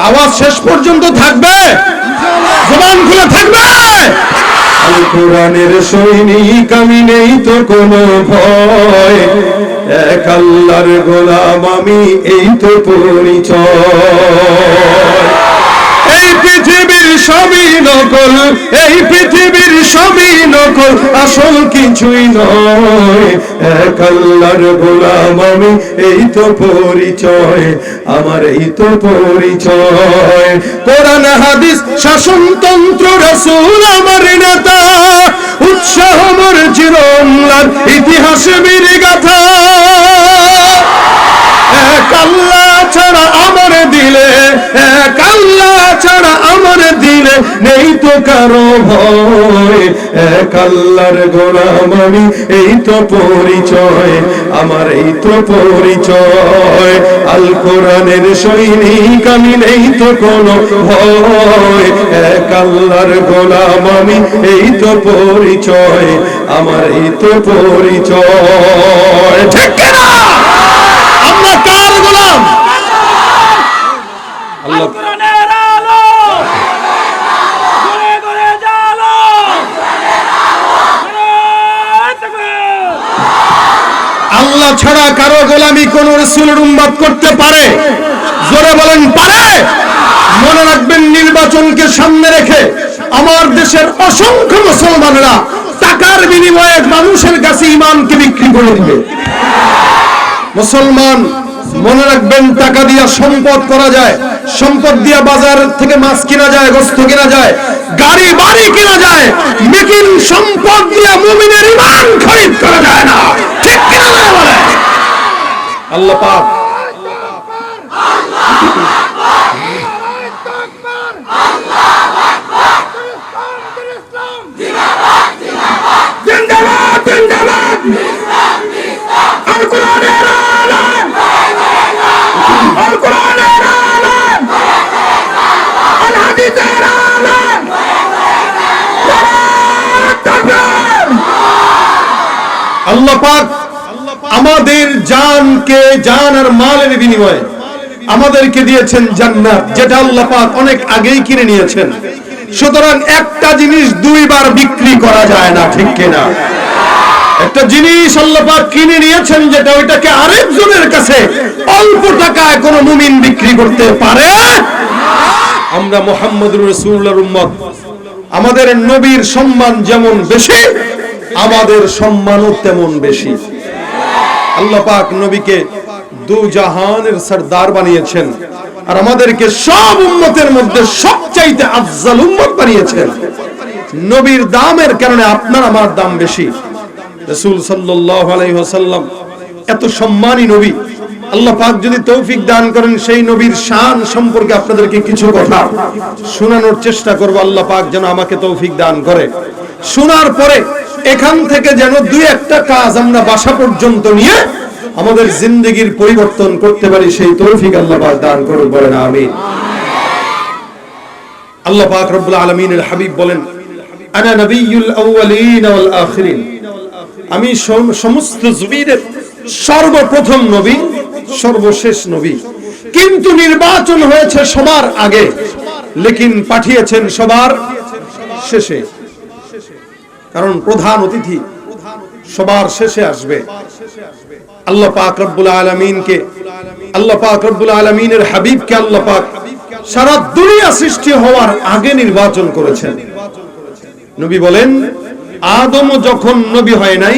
আওয়াজ শেষ পর্যন্ত থাকবে, জবান খুলে থাকবে। আল কোরআনের সৈনিক আমি, নেই তো কোনো ভয়, এক আল্লাহর গোলাম আমি, এই তো পরিচয়। এই পৃথিবীর সবই নকল, এই পৃথিবীর সবই নকল, আসল কিছুই নয়, এক আল্লাহর গোলাম আমি, এই তো পরিচয় আমার, এই তো পরিচয়। কোরআন হাদিস শাসনতন্ত্র রাসূল আমার নেতা, উৎসাহ মোর চিরম্লান ইতিহাস বীর গাথা। এক আল্লাহ ছাড়া আমার দিলে, এক আল্লাহ ছাড়া আমার দিলে নেই তো কারো ভয়, এক আল্লাহর গোলাম আমি, এই তো পরিচয় আমার, এই তো পরিচয়। আল কোরআনের সৈনিক আমি, নেই তো কোনো ভয়, এক আল্লাহর গোলাম আমি, এই তো পরিচয় আমার, এই তো পরিচয়। ঠিক না? আমরা কার গোলাম? আল্লাহ। আল্লাহ ছাড়া কারো গোলামি কোন রাসূলের উম্মত করতে পারে? জোরে বলেন, পারে? মনে রাখবেন, নির্বাচনকে সামনে রেখে আমার দেশের অসংখ্য মুসলমানরা টাকার বিনিময়ে মানুষের কাছে ঈমানকে বিক্রি করে দিবে। মুসলমান মনে রাখবেন, টাকা দিয়া সম্পদ করা যায়, সম্পদ দিয়া বাজার থেকে মাছ কিনা যায়, গোশত কিনা যায়, গাড়ি বাড়ি কিনা যায়, লেকিন সম্পদ দিয়া মুমিনের ঈমান খরিদ করা যায় না। ঠিক কিনা বলে? আল্লাহ পাক আল্লাহ পাক আমাদের জানকে, জান আর মালের বিনিময়ে আমাদেরকে দিয়েছেন জান্নাত, যেটা আল্লাহ পাক অনেক আগেই কিনে নিয়েছেন। সুতরাং একটা জিনিস দুইবার বিক্রি করা যায় না। ঠিক কিনা? একটা জিনিস আল্লাহ পাক কিনে নিয়েছেন, যেটা ওইটাকে আরেকজনের কাছে অল্প টাকায় কোন মুমিন বিক্রি করতে পারে। আমরা মুহাম্মদুর রাসূলুল্লাহর উম্মত, আমাদের নবীর সম্মান যেমন বেশি, আমাদের সম্মানও তেমন বেশি। আল্লাহ পাক নবীকে দু জাহানের সরদার বানিয়েছেন, আর আমাদেরকে সব উম্মতের মধ্যে সবচাইতে আফজাল উম্মত বানিয়েছেন। নবীর দামের কারণে আপনার আমার দাম বেশি। রাসূল সাল্লাল্লাহু আলাইহি ওয়াসাল্লাম এত সম্মানী নবী, আল্লাহ পাক যদি তৌফিক দান করেন, সেই নবীর শান সম্পর্কে আপনাদেরকে কিছু কথা শোনানোর চেষ্টা করব। আল্লাহ পাক যেন আমাকে তৌফিক দান করে। শোনার পরে এখান থেকে যেন দুই একটা কাজ আমরা বাসা পর্যন্ত নিয়ে আমাদের জিন্দেগির পরিবর্তন করতে পারি, সেই তৌফিক আল্লাহ পাক দান করুন। বলেন আমিন। আল্লাহ পাক রব্বুল আলামিনের হাবিব বলেন, আনা নবিয়ুল আউয়ালিন ওয়াল আখিরিন, আমি সমস্ত জমিনের সর্বপ্রথম নবী, সর্বশেষ নবী। কিন্তু নির্বাচন হয়েছে সবার আগে, লেকিন পাঠিয়েছেন সবার শেষে, কারণ প্রধান অতিথি সবার শেষে আসবে। আল্লাহ পাক রব্বুল আলামিনকে, আল্লাহ পাক রব্বুল আলামিনের হাবিবকে আল্লাহ পাক সারা দুনিয়া সৃষ্টি হওয়ার আগে নির্বাচন করেছেন। নবী বলেন, আদম যখন নবী হয় নাই,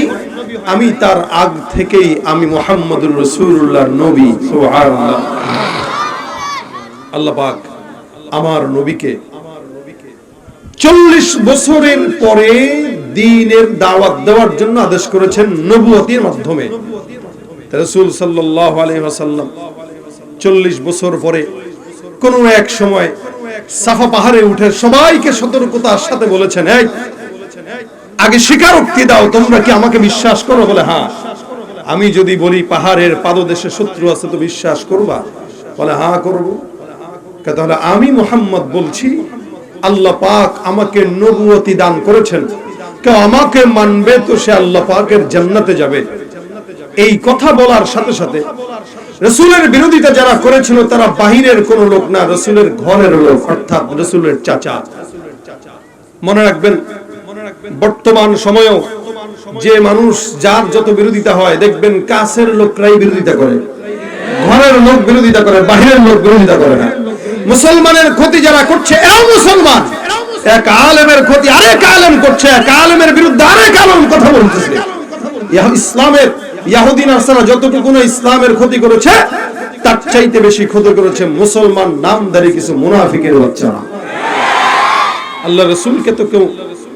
আমি তার আগ থেকেই আমি মুহাম্মদুর রাসূলুল্লাহর নবী। সুবহানাল্লাহ। আল্লাহ পাক আমার নবীকে 40 বছরের পরে দ্বীনের দাওয়াত দেওয়ার জন্য আদেশ করেছেন নবুয়তের মাধ্যমে। রাসূল সাল্লাল্লাহু আলাইহি ওয়াসাল্লাম 40 বছর পরে কোন এক সময় সাফা পাহাড়ে উঠে সবাইকে সতর্কতার সাথে বলেছেন, এই আগে স্বীকারোক্তি দাও, তোমরা কি আমাকে বিশ্বাস করো? বলে হ্যাঁ। আমি যদি বলি পাহাড়ের পাদদেশে শত্রু আছে, তো বিশ্বাস করবা? বলে হ্যাঁ করব। তাহলে আমি মুহাম্মদ বলছি, আল্লাহ পাক আমাকে নবুয়তি দান করেছেন, কেউ আমাকে মানবে তো সে আল্লাহ পাকের জান্নাতে যাবে, এই কথা বলার সাথে সাথে রাসূলের বিরোধিতা যারা করেছিল তারা বাহিরের কোন লোক না, রাসূলের ঘরের লোক, অর্থাৎ রাসূলের চাচা। মনে রাখবেন, বর্তমান সময়েও যে মানুষ যার যত বিরোধিতা হয় দেখবেন কাছের লোকরাই বিরোধিতা করে, ঘরের লোক বিরোধিতা করে, বাহিরের লোক বিরোধিতা করে না। মুসলমানের ক্ষতি যারা করছে এরাও মুসলমান। এক আলেমের ক্ষতি আরেক আলেম করছে, এক আলেমের বিরুদ্ধে আরেক আলেম কথা বলতেছে। ইসলামের ইহুদি নাসারা যতটুকু না ইসলামের ক্ষতি করেছে তার চাইতে বেশি ক্ষতি করেছে মুসলমান নামধারী কিছু মুনাফিকের বাচ্চারা। আল্লাহ রাসূলকে তো কেউ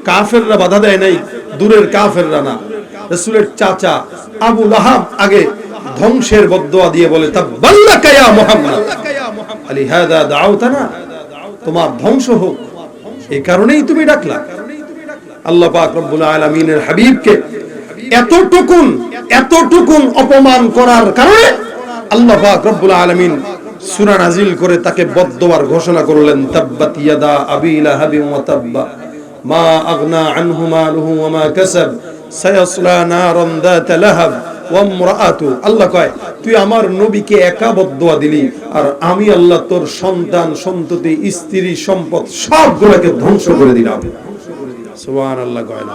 কাফেররা বাধা দেয় নাই, দূরের কাফেররা না, রাসূলের চাচা আবু লাহাব আগে ধ্বংসের বদদুয়া দিয়ে বলে তাবাল্লাকা ইয়া মুহাম্মদ আলিহাদা দাউতানা, তোমার ধ্বংস হোক, এই কারণেই তুমি ডাকলা। আল্লাহ পাক রব্বুল আলামিনের হাবিবকে এতটুকুন অপমান করার কারণে আল্লাহ পাক রব্বুল আলামিন সূরা নাজিল করে তাকে বদদুয়ার ঘোষণা করলেন, তাব্বাত ইয়াদা আবি লাহাবি ওয়া তাব্বা মা আগনা আনহু মালুহু ওয়া মা কাসাব সায়াসলা নারান যাতা লাহাব ওয়া ইমরাআতু। আল্লাহ কয় তুই আমার নবীকে একা বদদুয়া দিলি, আর আমি আল্লাহ তোর সন্তান সন্ততি স্ত্রী সম্পদ সবগুলোকে ধ্বংস করে দিলাম। সুবহানাল্লাহ কয় না?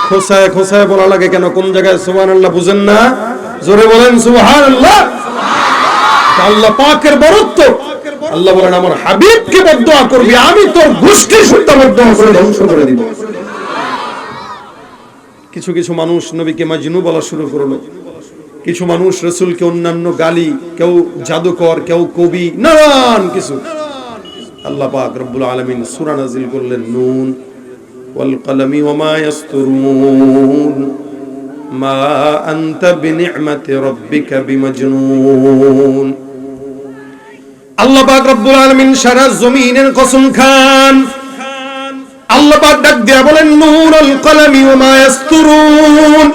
খোসায় খোসায় বলা লাগে কেন? কোন জায়গায় সুবহানাল্লাহ বুঝেন না? জোরে বলেন সুবহানাল্লাহ। আল্লাহ পাকের বরত্ব। আল্লাহ বলেন আমার হাবিবকে বদদুয়া করবি, আমি তোর গোষ্ঠীর সুদ্ধ বদদুয়া করে ধ্বংস করে দিব। কিছু কিছু মানুষ নবীকে মাজনু বলা শুরু করলো, কিছু মানুষ রাসূলকে অন্যান্য গালি, কেউ জাদুকর, কেউ কবি, নানান কিছু। আল্লাহ পাক রব্বুল আলামিন সূরা নাজিল করলেন, নুন ওয়াল কলমি ওয়া মা ইয়াসতুরুন মা আনতা বিনি'মাতি রাব্বিকা বিমাজনুন। আল্লাহ পাক রব্বুল আলামিন সারা জমিনের কসম খান। আল্লাহ পাক ডাক দিয়া বলেন, নুরুল কলমি ওয়া মা ইয়াসতুরুন,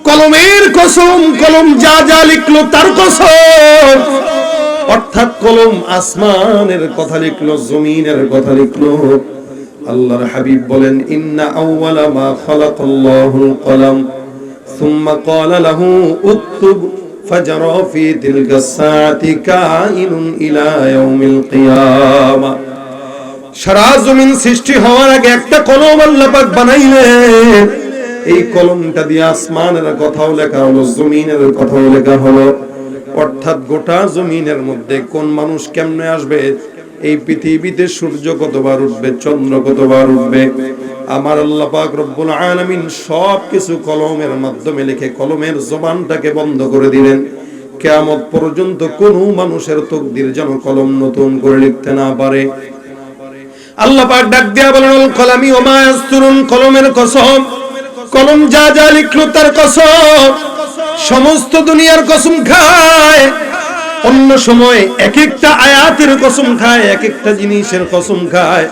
কলমের কসম, কলম যা যা লিখলো তার কসম। অর্থাৎ কলম আসমানের কথা লিখলো, জমিনের কথা লিখলো। আল্লাহর হাবিব বলেন, ইন্না আউওয়ালা মা খালাকাল্লাহুল কলম সুম্মা ক্বালা লাহু উকতুব ফাজরা ফি তিলকাস সাআতি কাইনুন ইলা ইয়াউমিল কিয়ামা। সারা জমিন সৃষ্টি হওয়ার আগে একটা কলম আল্লাহ পাক বানাইলেন। এই কলমটা দিয়ে আসমানের কথাও লেখা হলো, জমিনের কথাও লেখা হলো। অর্থাৎ গোটা জমিনের মধ্যে কোন মানুষ কেমনে আসবে, এই পৃথিবীতে সূর্য কতবার উঠবে, চন্দ্র কতবার উঠবে, আমার আল্লাহ পাক রব্বুল আলামিন সবকিছু কলমের মাধ্যমে লিখে কলমের জবানটাকে বন্ধ করে দিলেন। কিয়ামত পর্যন্ত কোন মানুষের তাকদীর যেন কলম নতুন করে লিখতে না পারে। আল্লাহ পাক ডাক দিয়া বলেন, কলমি ওয়া মা ইয়াসতুরুন, কলমের কসম, কলম যা যা লিখলো তার কসম। সমস্ত দুনিয়ার কসম খায়, অন্য সময় এক একটা আয়াতের কসম খায়, এক একটা জিনিসের কসম খায়।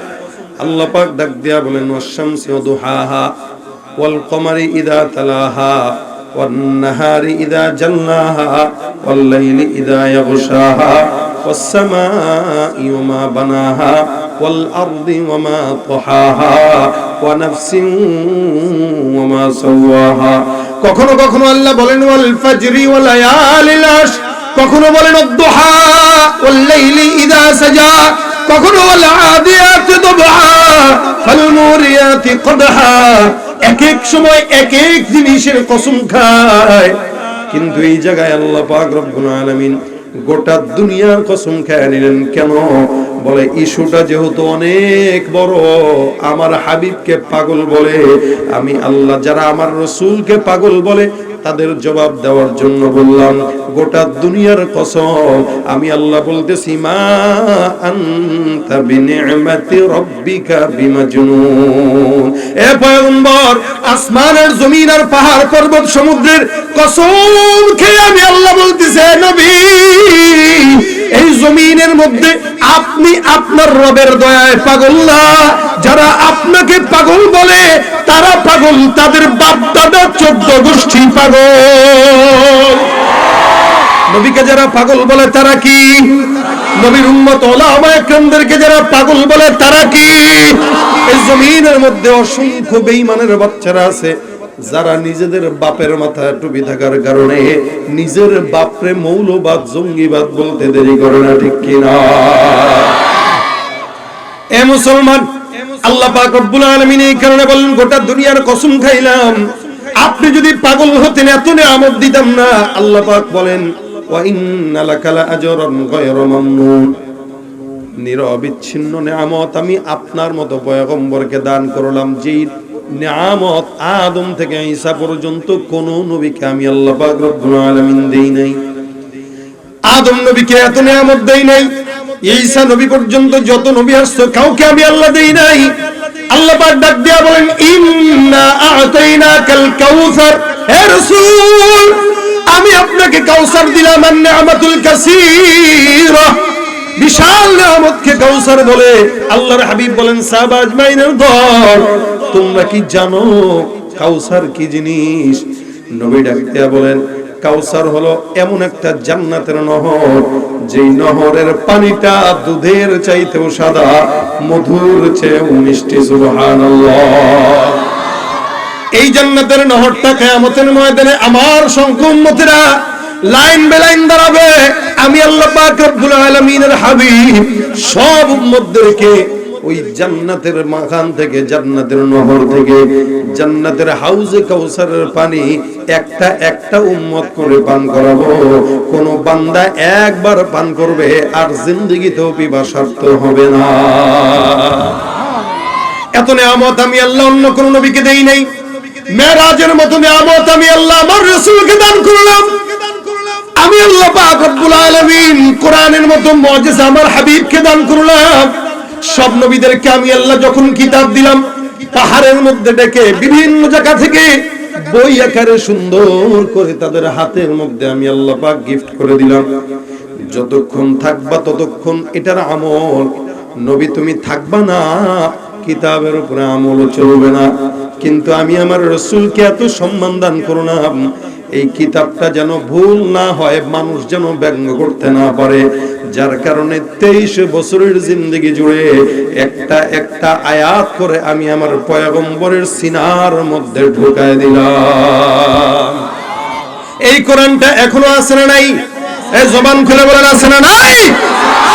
আল্লাহ পাক ডাক দিয়া বলেন, ওয়াশ-শামসি ওয়া দুহাহা ওয়াল কমারি ইযা তালাহা ওয়ান নাহারি ইযা জাল্লাহা ওয়াল লাইলি ইযা ইয়াগশাহা ওয়াস সামাই ওয়া মা বানাহা ওয়াল আরদি ওয়া মা তাহাহা ওয়া নাফসিন ওয়া মা সাওয়াহা। কখনো কখনো আল্লাহ বলেন ওয়াল ফাজরি ওয়া লায়ালিল আশ, কখনো বলেন আদ-দুহা ওয়াল লাইলি ইযা সাজা, কখনো ওয়াল আদিয়াতি দুবহা ফাল মুরিয়াতি কদহা। এক এক সময় এক এক জিনিসের কসম খায়, কিন্তু এই জায়গায় আল্লাহ পাক রব্বুল আলামিন গোটা দুনিয়ার কসম খেয়ে নিলেন। কেন? বলে ইস্যুটা যেহেতু অনেক বড়, আমার হাবিবকে পাগল বলে, আমি আল্লাহ যারা আমার রাসূলকে পাগল বলে তাদের জবাব দেওয়ার জন্য বললাম। গোটা দুনিয়ার কসম আমি আল্লাহ বলতেছি, মা আনতা বিনি'মাতি রাব্বিকা বিমাজনুন। এ পয়গম্বর, আসমানের জমিন আর পাহাড় পর্বত সমুদ্রের কসম খেয়ে আমি আল্লাহ বলতেছি, নবী এই জমিনের মধ্যে আপনি আপনার রবের দয়ায় পাগল না, যারা আপনাকে পাগল বলে তারা পাগল, তাদের বাপ দাদা 14 গোষ্ঠী পাগল। নবীকে যারা পাগল বলে তারা কি? নবীর উম্মত ওলামায়ে কেরামদেরকে যারা পাগল বলে তারা কি? এই জমিনের মধ্যে অসংখ্য বেঈমানের বাচ্চারা আছে, যারা নিজেদের বাপের মাথায় টুপি থাকার কারণে নিজের বাপরে মৌলবাদ জঙ্গিবাদ বলতে দেরি করে না, ঠিক কিনা? এ মুসলমান, আল্লাহ পাক রব্বুল আলামিন এই কারণে বলেন, গোটা দুনিয়ার কসম খাইলাম আপনি যদি পাগল হতেন এত নিয়ামত দিতাম না। আল্লাহ পাক বলেন, ওয়া ইন্না লাকা লাআজরান গায়রা মামনুন, নিরবিচ্ছিন্ন নিয়ামত আমি আপনার মতো পয়গম্বরকে দান করলাম, যেই নিয়ামত আদম থেকে ঈসা পর্যন্ত কোন নবীকে আমি আল্লাহ পাক রব্বুল আলামিন দেই নাই। আদম নবীকে এত নিয়ামত দেই নাই, ঈসা নবী পর্যন্ত যত নবী আসছে কাউকে আমি আল্লাহ দেই নাই। আল্লাহ পাক ডাক দিয়া বলেন, ইন্না আ'তাইনাকাল কাউসার, হে রাসূল আমি আপনাকে কাউসার দিলাম, আর নিয়ামাতুল কাসীরা, বিশাল নিয়ামতকে কাউসার বলে। আল্লাহর হাবিব বলেন, সাহাবা আজমাইনের দল, তোমরা কি জানো কাউসার কি জিনিস? নবী ডাক দিয়া বলেন, কাউসার হলো এমন একটা জান্নাতের নহর, যেই নহরের পানিটা দুধের চাইতেও সাদা, মধুর চেয়েও মিষ্টি। সুবহানাল্লাহ। এই জান্নাতের নহরটা কিয়ামতের ময়দানে আমার সংখ্য উম্মতেরা লাইন বেলাইন দাঁড়াবে। আমি আল্লাহ পাক রব্বুল আলামিনের হাবিব সব উম্মতদেরকে ওই জান্নাতের মাখান থেকে, জান্নাতের নহর থেকে, জান্নাতের হাউজে কাউসারের পানি একটা একটা উম্মত করে পান করাবো। কোন বান্দা একবার পান করবে আর জিন্দেগিতেও পিপাসার্ত হবে না। এত নিয়ামত আমি আল্লাহ অন্য কোন নবীকে দেই নাই। মেরাজের মতো নিয়ামত আমি আল্লাহ আমার রাসূলকে দান করলাম। আমি আল্লাহ পাক রব্বুল আলামিন কোরআনের মতো মুজিজা আমার হাবিবকে দান করলাম। সব নবীদেরকে আমি আল্লাহ যখন কিতাব দিলাম, পাহাড়ের মধ্যে ডেকে বিভিন্ন জায়গা থেকে বই আকারে সুন্দর করে তাদের হাতের মধ্যে আমি আল্লাহ পাক গিফট করে দিলাম। যতক্ষণ থাকবা ততক্ষণ এটার আমল, নবী তুমি থাকবা না কিতাবের উপরে আমল চলবে না। কিন্তু আমি আমার রাসূলকে এত সম্মান দান করলাম, এই কিতাবটা যেন ভুল না হয়, মানুষ যেন ব্যঙ্গ করতে না পারে, যার কারণে 23 বছরের জিন্দেগি জুড়ে একটা একটা আয়াত করে আমি আমার পয়গম্বরের সিনার মধ্যে ঢুকায় দিলাম। এই কোরআনটা এখনো আছে না নাই? এই জবান খুলে বলেন, আছে না নাই?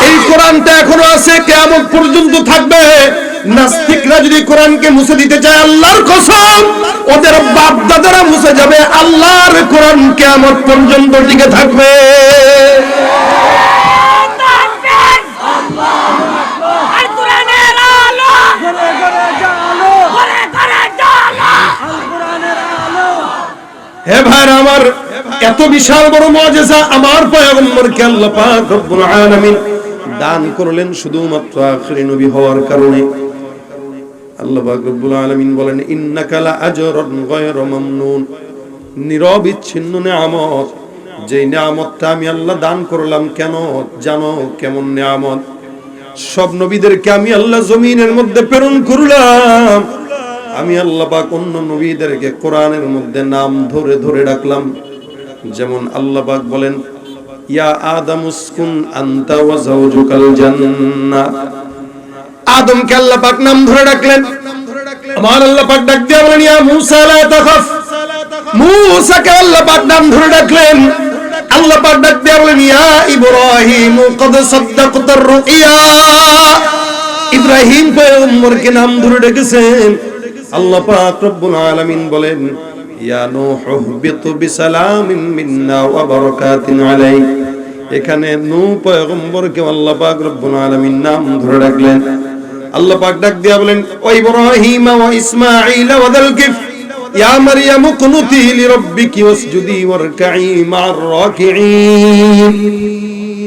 এই কোরআনটা এখনো আছে, কিয়ামত পর্যন্ত থাকবে। নাস্তিকরা যদি কোরআনকে মুছে দিতে চায়, আল্লাহর কসম ওদের বাপ দাদারা মুছে যাবে, আল্লাহর কোরআন কিয়ামত পর্যন্ত টিকে থাকবে। হে ভাইরা আমার, এত বিশাল বড় মুজিজা আমার পয়গম্বরকে আল্লাহ পাক রব্বুল আলামিন দান করলেন শুধুমাত্র আখিরি নবী হওয়ার কারণে। আল্লাহ পাক রব্বুল আলামিন বলেন, ইন্নাকা লাআজরান গায়রা মামনুন, নিরবিচ্ছিন্ন নিয়ামত, যে নিয়ামতটা আমি আল্লাহ দান করলাম। কেন জানো কেমন নিয়ামত? সব নবীদেরকে আমি আল্লাহ জমিনের মধ্যে প্রেরণ করলাম। আমি আল্লাহ পাক অন্য নবীদেরকে কোরআনের মধ্যে নাম ধরে ধরে ডাকলাম। যেমন আল্লাহ পাক বলেন, ইয়া আদম উসকুন আনতা ওয়া যাওজুকাল জান্নাহ। আদমকে আল্লাহ পাক নাম ধরে ডাকলেন। আমার আল্লাহ পাক ডাক দিয়ে বলেন, ইয়া মূসা লা তাখাফ। মূসাকে আল্লাহ পাক নাম ধরে ডাকলেন। আল্লাহ পাক ডাক দিয়ে বলেন, ইয়া ইব্রাহিম ক্বাদ সাদ্দাকতার রুইয়া। ইব্রাহিম পয়গম্বরকে নাম ধরে ডেকেছেন। আল্লাহ পাক রব্বুল আলামিন বলেন, ইয়া নূহ ইহবিতু বিসালামিন মিন্না ওয়া বারাকাতিন আলাইক। এখানে নূহ পয়গম্বরকে আল্লাহ পাক রব্বুল আলামিন নাম ধরে ডাকলেন। আল্লাহ পাক ডাক দিয়া বলেন, ও ইব্রাহিম ওয়া ইসমাঈল ওয়া যাল কিফ ইয়া মারইয়াম কুনুতি লিরাব্বিকি ওয়াসজুদি ওয়ারকাই মা'আর রাকিঈন।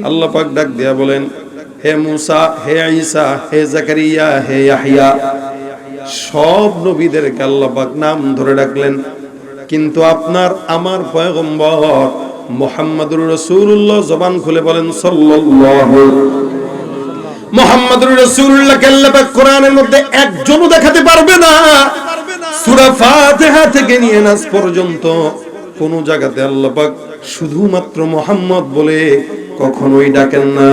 আল্লাহ পাক ডাক দিয়া বলেন, হে মূসা, হে ঈসা, হে জাকারিয়া, হে ইয়াহইয়া, সব নবীদেরকে আল্লাহ পাক নাম ধরে ডাকলেন। কিন্তু আপনার আমার পয়গম্বর মুহাম্মদুর রাসূলুল্লাহ জবান খুলে বলেন সাল্লাল্লাহু। মুহাম্মদুর রাসূলুল্লাহকে আল্লাহ পাক কোরআনের মধ্যে একজনও দেখাতে পারবে না। সূরা ফাতিহা থেকে নিয়ে নাস পর্যন্ত কোন জায়গাতে আল্লাহ পাক শুধুমাত্র মুহাম্মদ বলে কখনোই ডাকেন না।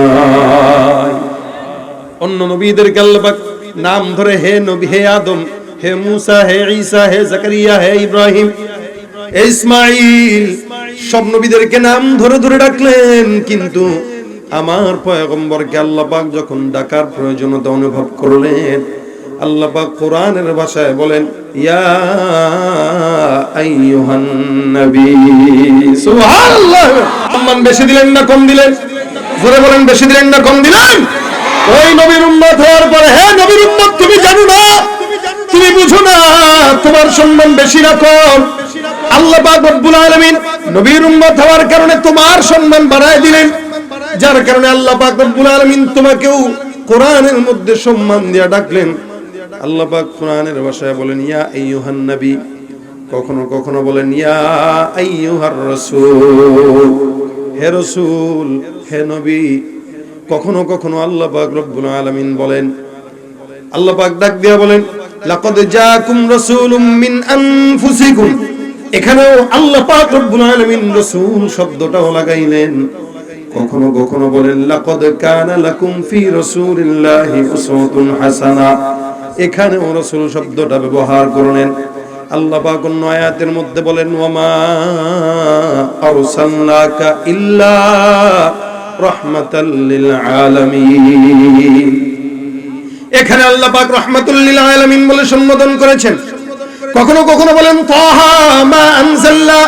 অন্য নবীদেরকে আল্লাহ পাক নাম ধরে হে নবী, হে আদম, হে মুসা, হে ঈসা, হে জাকারিয়া, হে ইব্রাহিম, হে ইসমাঈল, সব নবীদেরকে নাম ধরে ধরে ডাকলেন। কিন্তু আমার পয়গম্বরকে আল্লাহ পাক যখন ডাকার প্রয়োজনীয়তা অনুভব করলেন, আল্লাহ পাক কোরআনের ভাষায় বলেন, ইয়া আইয়ুহান নবী। সুবহানাল্লাহ। সম্মান বেশি দিলেন না কম দিলেন? জোরে বলেন, বেশি দিলেন না কম দিলেন? ওই নবীর উম্মত হওয়ার পরে, হে নবীর উম্মত, তুমি জানো না, তুমি বুঝো না তোমার সম্মান বেশি না কম? আল্লাহ পাক রব্বুল আলামিন নবীর উম্মত হওয়ার কারণে তোমার সম্মান বাড়ায় দিলেন, যার কারণে আল্লাহ পাক রব্বুল আলামিন তোমাকেও কোরআনের মধ্যে সম্মান দিয়ে ডাকলেন। আল্লাহ পাক কোরআনের ভাষায় বলেন ইয়া আইয়ুহান নবী, কখনো কখনো বলেন ইয়া আইয়ুহার রাসূল, হে রাসূল, হে নবী। কখনো কখনো আল্লাহ পাক রব্বুল আলামিন বলেন, আল্লাহ পাক ডাক দিয়া বলেন লাকাদ জাআকুম রাসূলুম মিন আনফুসিকুম। এখানেও আল্লাহ পাক রব্বুল আলামিন রাসূল শব্দটাও লাগাইলেন। কখনো কখনো বলেন লাকাদ কানা লাকুম ফি রাসূলিল্লাহি উসওয়াতুন হাসানা, এখানেও রাসূল শব্দটা ব্যবহার করলেন। আল্লাহ পাক অন্য আয়াতের মধ্যে বলেন ওয়ামা আরসালনাকা ইল্লা রাহমাতাল লিল আলামিন। এখানে আল্লাহ পাক রাহমাতুল লিল আলামিন বলে সম্বোধন করেছেন। কখনো কখনো বলেন তাহা মা আনজালনা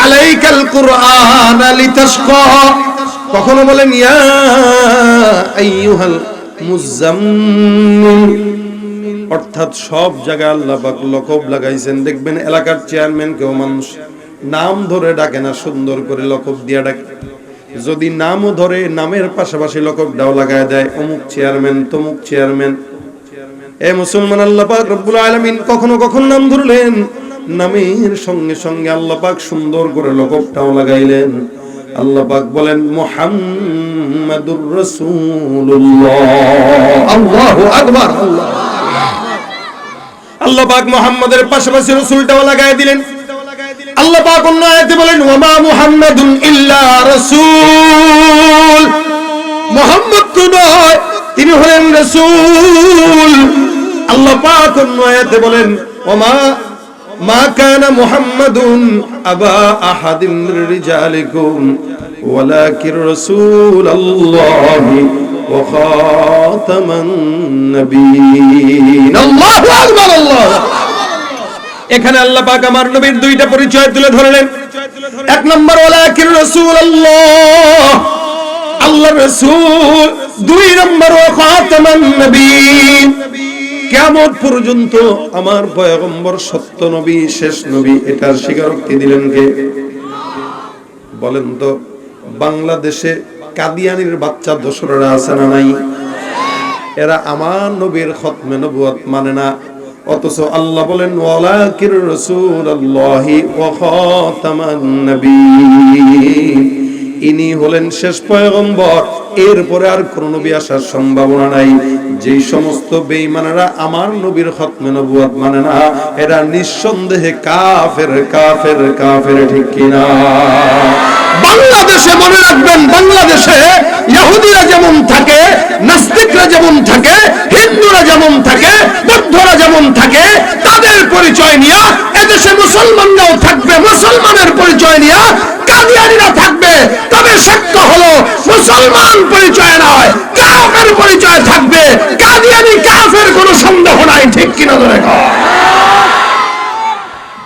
আলাইকাল কুরআনা লিতাশকা, কখনো বলেন ইয়া আইয়ুহাল মুজাম্মিল। অর্থাৎ সব জায়গায় আল্লাহ পাক লকব লাগাইছেন। দেখবেন এলাকার চেয়ারম্যান কেউ মানুষ নাম ধরে ডাকে না, সুন্দর করে লকব দিয়া ডাকে। যদি নামও ধরে, নামের পাশাপাশি লকবটাও লাগায় দেয়, অমুক চেয়ারম্যান, তমুক চেয়ারম্যান। এ মুসলমান, আল্লাহ পাক রব্বুল আলামিন কখনো কখনো নাম ধরলেন, নামের সঙ্গে সঙ্গে আল্লাহ পাক সুন্দর করে লকবটাও লাগাইলেন। আল্লাহ পাক বলেন মুহাম্মাদুর রাসূলুল্লাহ। আল্লাহু আকবার। আল্লাহ পাক মুহাম্মাদের পাশাপাশি রাসূলটাও লাগায় দিলেন। আল্লাহ পাক অন্য আয়াতে বলেন ওয়ামা মুহাম্মাদুন ইল্লা রাসূল, মুহাম্মদ তো নয়, তিনি হলেন রাসূল। আল্লাহ পাক অন্য আয়াতে বলেন ওয়ামা মা কানা মুহাম্মাদুন আবা আহাদিন মির রিজালিকুম ওয়ালাকির রাসূলুল্লাহি ওয়া খাতামান নবিয়্যিন। আল্লাহু আকবার। আল্লাহ, এখানে আল্লাহ পাক আমার নবীর দুইটা পরিচয় তুলে ধরলেন। এক নম্বর ওয়ালাকির রাসূলুল্লাহ, আল্লাহর রাসূল। দুই নম্বর ওয়া খাতামান নবিয়্যিন, কিয়ামত পর্যন্ত আমার পয়গম্বর সত্য নবী, শেষ নবী। এটার স্বীকারোক্তি দিলেন কে? বলেন তো। বাংলাদেশে কাদিয়ানির বাচ্চা দোসররা আছে না নাই? এরা আমার নবীর খতমে নবুয়ত মানে না, অথচ আল্লাহ বলেন ওয়ালাকির রাসূলুল্লাহি ওয়া খাতামান নবিয়্যিন। ইনি হলেন শেষ পয়গম্বর, এরপরে আর কোন নবী আসার সম্ভাবনা নাই। যেই সমস্ত বেঈমানেরা আমার নবীর খতমে নবুয়ত মানে না, এরা নিঃসন্দেহে কাফের, কাফের, কাফের। ঠিক কিনা? বাংলাদেশে মনে রাখবেন, বাংলাদেশে ইহুদিরা যেমন থাকে, নাস্তিকরা যেমন থাকে, হিন্দুরা যেমন থাকে, বৌদ্ধরা যেমন থাকে, তাদের পরিচয় নিয়ে এদেশে মুসলমানরাও থাকবে, মুসলমানের পরিচয় নিয়ে কাদিয়ানীরা থাকবে। তবে সত্য হলো মুসলমান পরিচয় নয়, কাফের পরিচয় থাকবে। কাদিয়ানী কাফের কোনো সন্দেহ নাই। ঠিক কিনা? ধরে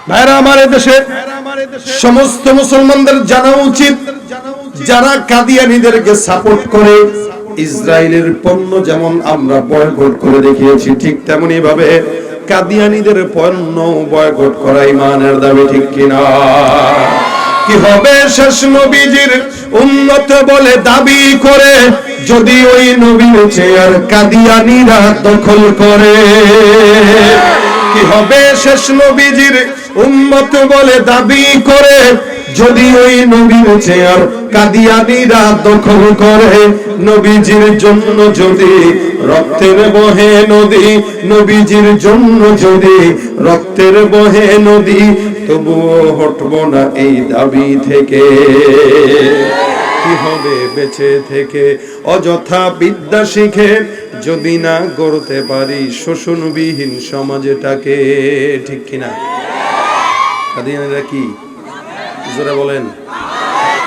ভাইরা, আমার এদেশে সমস্ত মুসলমানদের জানা উচিত, যারা কাদিয়ানীদেরকে সাপোর্ট করে, ইসরায়েলের পণ্য যেমন আমরা বয়কট করে দেখিয়েছি, ঠিক তেমনি ভাবে কাদিয়ানীদের পণ্য বয়কট করা ঈমানের দাবি। ঠিক কিনা? কি হবে শেষ নবীজির উম্মত বলে দাবি করে, যদি ওই নবীর চেয়ার কাদিয়ানীরা দখল করে? কি হবে শেষ নবীজির উম্মত বলে দাবি করে, যদি ওই নবীর চেয়ার কাদিয়ানীরা দখল করে? নবীজির জন্য যদি রক্তের বহে নদী, নবীজির জন্য যদি রক্তের বহে নদী, তবুও হটব না এই দাবি থেকে। কি হবে বেঁচে থেকে? অযথা বিদ্যা শিখে যদি না গড়তে পারি শোষণবিহীন সমাজটাকে, ঠিক কিনা? কাদিয়ানিরা কি জোরে বলেন?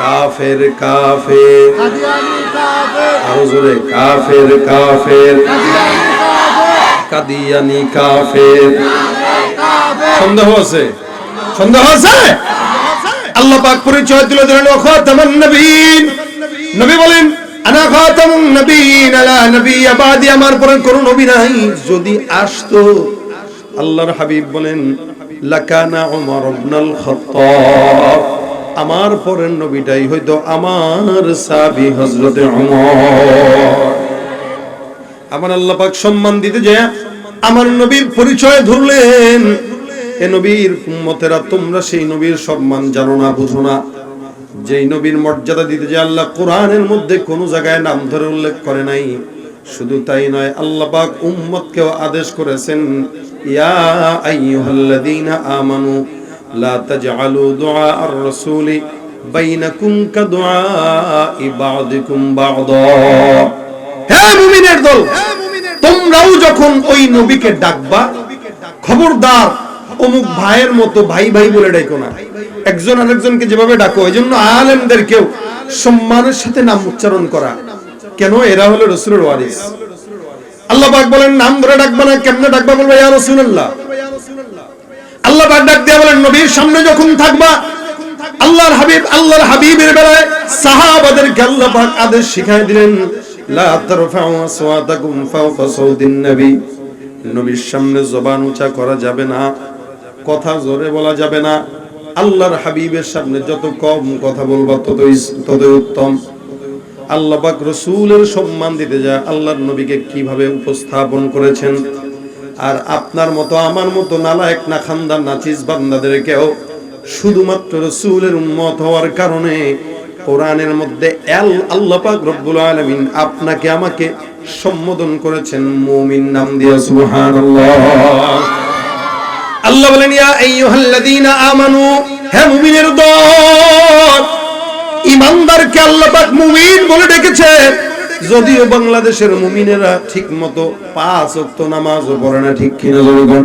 কাফের কাফের, আরো জোরে, কাফের কাফের, কাদিয়ানি কাফের। সন্দেহ আছে? সন্দেহ আছে? আল্লাহ পাক পরিচয় তুলে ধরেন, খাতামুন নবীন। নবী বলেন, আনা খাতামুন নবীন লা নবিয়্যা বাদি, আমার পরে কোন নবী নাই। যদি আসতো, আল্লাহর হাবিব বলেন, লাকানা উমর ইবনুল খাত্তাব, আমার পরের নবীটাই হয়তো আমার সাহাবী হযরতে উমর। আমার আল্লাহ পাক সম্মান দিতে যায় আমার নবীর পরিচয় ধরলেন। এ নবীর উম্মতেরা, তোমরা সেই নবীর সম্মান জানো না, বুঝো না। যেই নবীর মর্যাদা দিতে যায় আল্লাহ কোরআনের মধ্যে কোন জায়গায় নাম ধরে উল্লেখ করে নাই। শুধু তাই নয়, আল্লাহ পাক উম্মতকেও আদেশ করেছেন, ইয়া আইয়ুহাল্লাযীনা আমানু লা তাজআলু দুআ আর-রাসূলি বাইনাকুম কাদুআই বা'দিকুম বা'দা। হে মুমিনের দল, তোমরাও যখন ওই নবীকে ডাকবা, খবরদার অমুক ভাইয়ের মতো ভাই ভাই বলে ডাকো না। একজন আরেকজনকে যেভাবে ডাকো, এজন্য আলেমদেরকেও সম্মানের সাথে নাম উচ্চারণ করা। কেন? এরা হলো রাসূলের ওয়ারিস। আল্লাহ পাক বলেন, নাম ধরে ডাকবা না, কেমনে ডাকবা? বলবা ইয়া রাসূলুল্লাহ। আল্লাহ পাক ডাক দিয়ে বলেন, নবীর সামনে যখন থাকবা, আল্লাহর হাবিবের বেলায় সাহাবাদেরকে আল্লাহ পাক আদেশ শিখায় দিলেন, লা তারফাউ আসওয়াতাকুম ফাওকা সাউতিন নবী। নবীর সামনে জবান উঁচা করা যাবে না, কথা জোরে বলা যাবে না। আল্লাহর হাবিবের সামনে যত কম কথা বলবা ততই উত্তম। আল্লাহ পাক রাসূলের সম্মান দিতে যায় আল্লাহর নবীকে কিভাবে উপস্থাপন করেছেন। আর আপনার মতো আমার মতো নালায়েক না খানদার নাচিস বান্দাদেরকেও শুধুমাত্র রাসূলের উম্মত হওয়ার কারণে কোরআনের মধ্যে আল্লাহ পাক রব্বুল আলামিন আপনাকে আমাকে সম্বোধন করেছেন মুমিন নাম দিয়ে। সুবহানাল্লাহ। আল্লাহ বলেন, ইয়া আইয়ুহাল্লাযীনা আমানু, হে মুমিনের দল। ঈমানদারকে আল্লাহ পাক মুমিন বলে ডেকেছে। যদিও বাংলাদেশের মুমিনেরা ঠিকমতো 5 ওয়াক্ত নামাজও পড়ে না, ঠিক কিনা বলুন?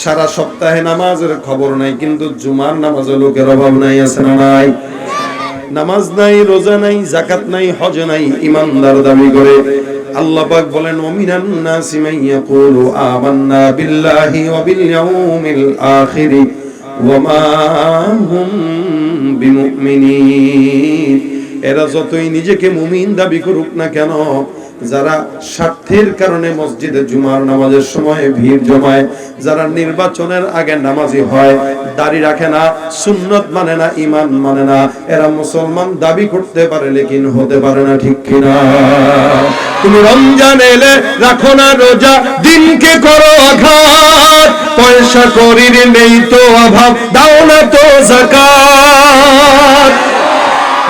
সারা সপ্তাহে নামাজের খবর নাই, কিন্তু জুমার নামাজে লোকের অভাব নাই, আছে না নাই? নামাজ নাই, রোজা নাই, যাকাত নাই, হজ নাই, ঈমানদার দাবি করে। আল্লাহ পাক বলেন, ওমিনান নাসি মান ইয়াকুলু আমান্না বিল্লাহি ওয়া বিল ইয়াউমিল আখির ওয়া মা হুম বিমুমিনিন। এরা যতই নিজেকে মুমিন দাবি করুক না কেন, যারা স্বার্থের কারণে মসজিদে জুমার নামাজের সময় ভিড় জমায়, যারা নির্বাচনের আগে নামাজি হয়, দাড়ি রাখে না, সুন্নত মানে না, ঈমান মানে না, এরা মুসলমান দাবি করতে পারে লেকিন হতে পারে না, ঠিক কিনা? তুমি রমজান এলে রাখো না রোজা, দিনকে করো আঘাত, পয়সা করির নেই তো অভাব, দাও না তো যাকাত।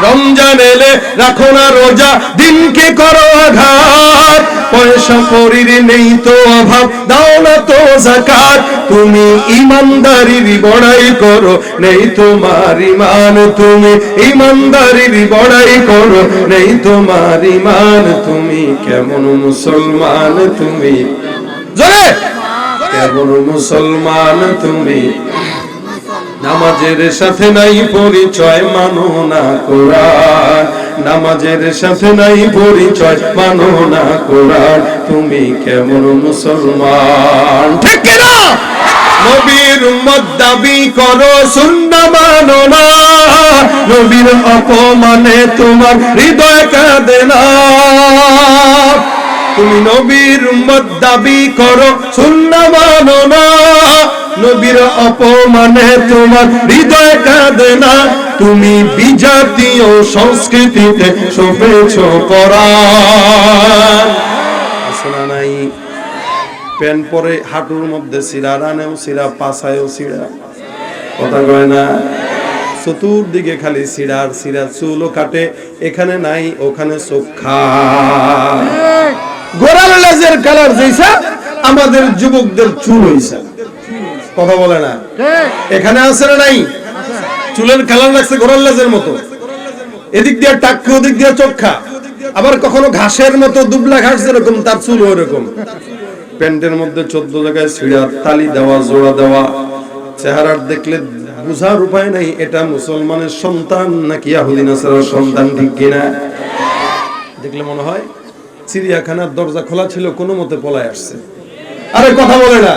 রমজান এলে রাখো না রোজা, দিনকে করো আঘাত, পয়সা করির নেই তো অভাব, দাও না তো যাকাত। তুমি ঈমানদারির বড়াই করো, নেই তোমার ঈমান, তুমি ঈমানদারির বড়াই করো, নেই তোমার ঈমান। তুমি কেমন মুসলমান, তুমি জোরে কেমন মুসলমান তুমি? নামাজের সাথে নাই পরিচয়, মানো না কোরআন। নামাজের সাথে নাই পরিচয়, মানো না কোরআন। তুমি কেমন মুসলমান, ঠিক কিনা? নবীর উম্মত দাবি করো, সুন্নাহ মানো না। নবীর অপমানে তোমার হৃদয় কাঁদে না। তুমি নবীর উম্মত দাবি করো, সুন্নাহ মানো না। নবীর অপমানে তোমার হৃদয় কাঁদে না। তুমি বিজাতীয় সংস্কৃতিতে শোভেছো কোরআন। আসনা নাই, প্যান্ট পরে হাঁটুর মধ্যে সিরা, রানেও সিরা, পাছায়ও সিরা, কথা কয় না? চতুর্দিকে খালি সিরার সিরা, চুলও কাটে, এখানে নাই ওখানে চোখা। গোড়াল লেজের কালার যেইসা আমাদের যুবকদের চুল হইছে, কথা বলে না? এখানে আছে না নাই? চুলের কালার লাগছে গোড়াল লেজের মতো, এদিক দিয়ে টাক্কু, ওদিক দিয়ে চোখা। আবার কখনো ঘাসের মতো দুবলা ঘাস যেরকম তার চুল ওইরকম। প্যান্টের মধ্যে 14 জায়গায় ছিঁড়া, তালি দেওয়া, জোড়া দেওয়া, চেহারার দেখলে বুঝার উপায় নাই এটা মুসলমানের সন্তান নাকি ইহুদি নাসারার সন্তান, ঠিক কিনা? দেখলে মনে হয় চিড়িয়াখানার দরজা খোলা ছিল, কোনো মতে পলায় আসছে। আরে কথা বলে না,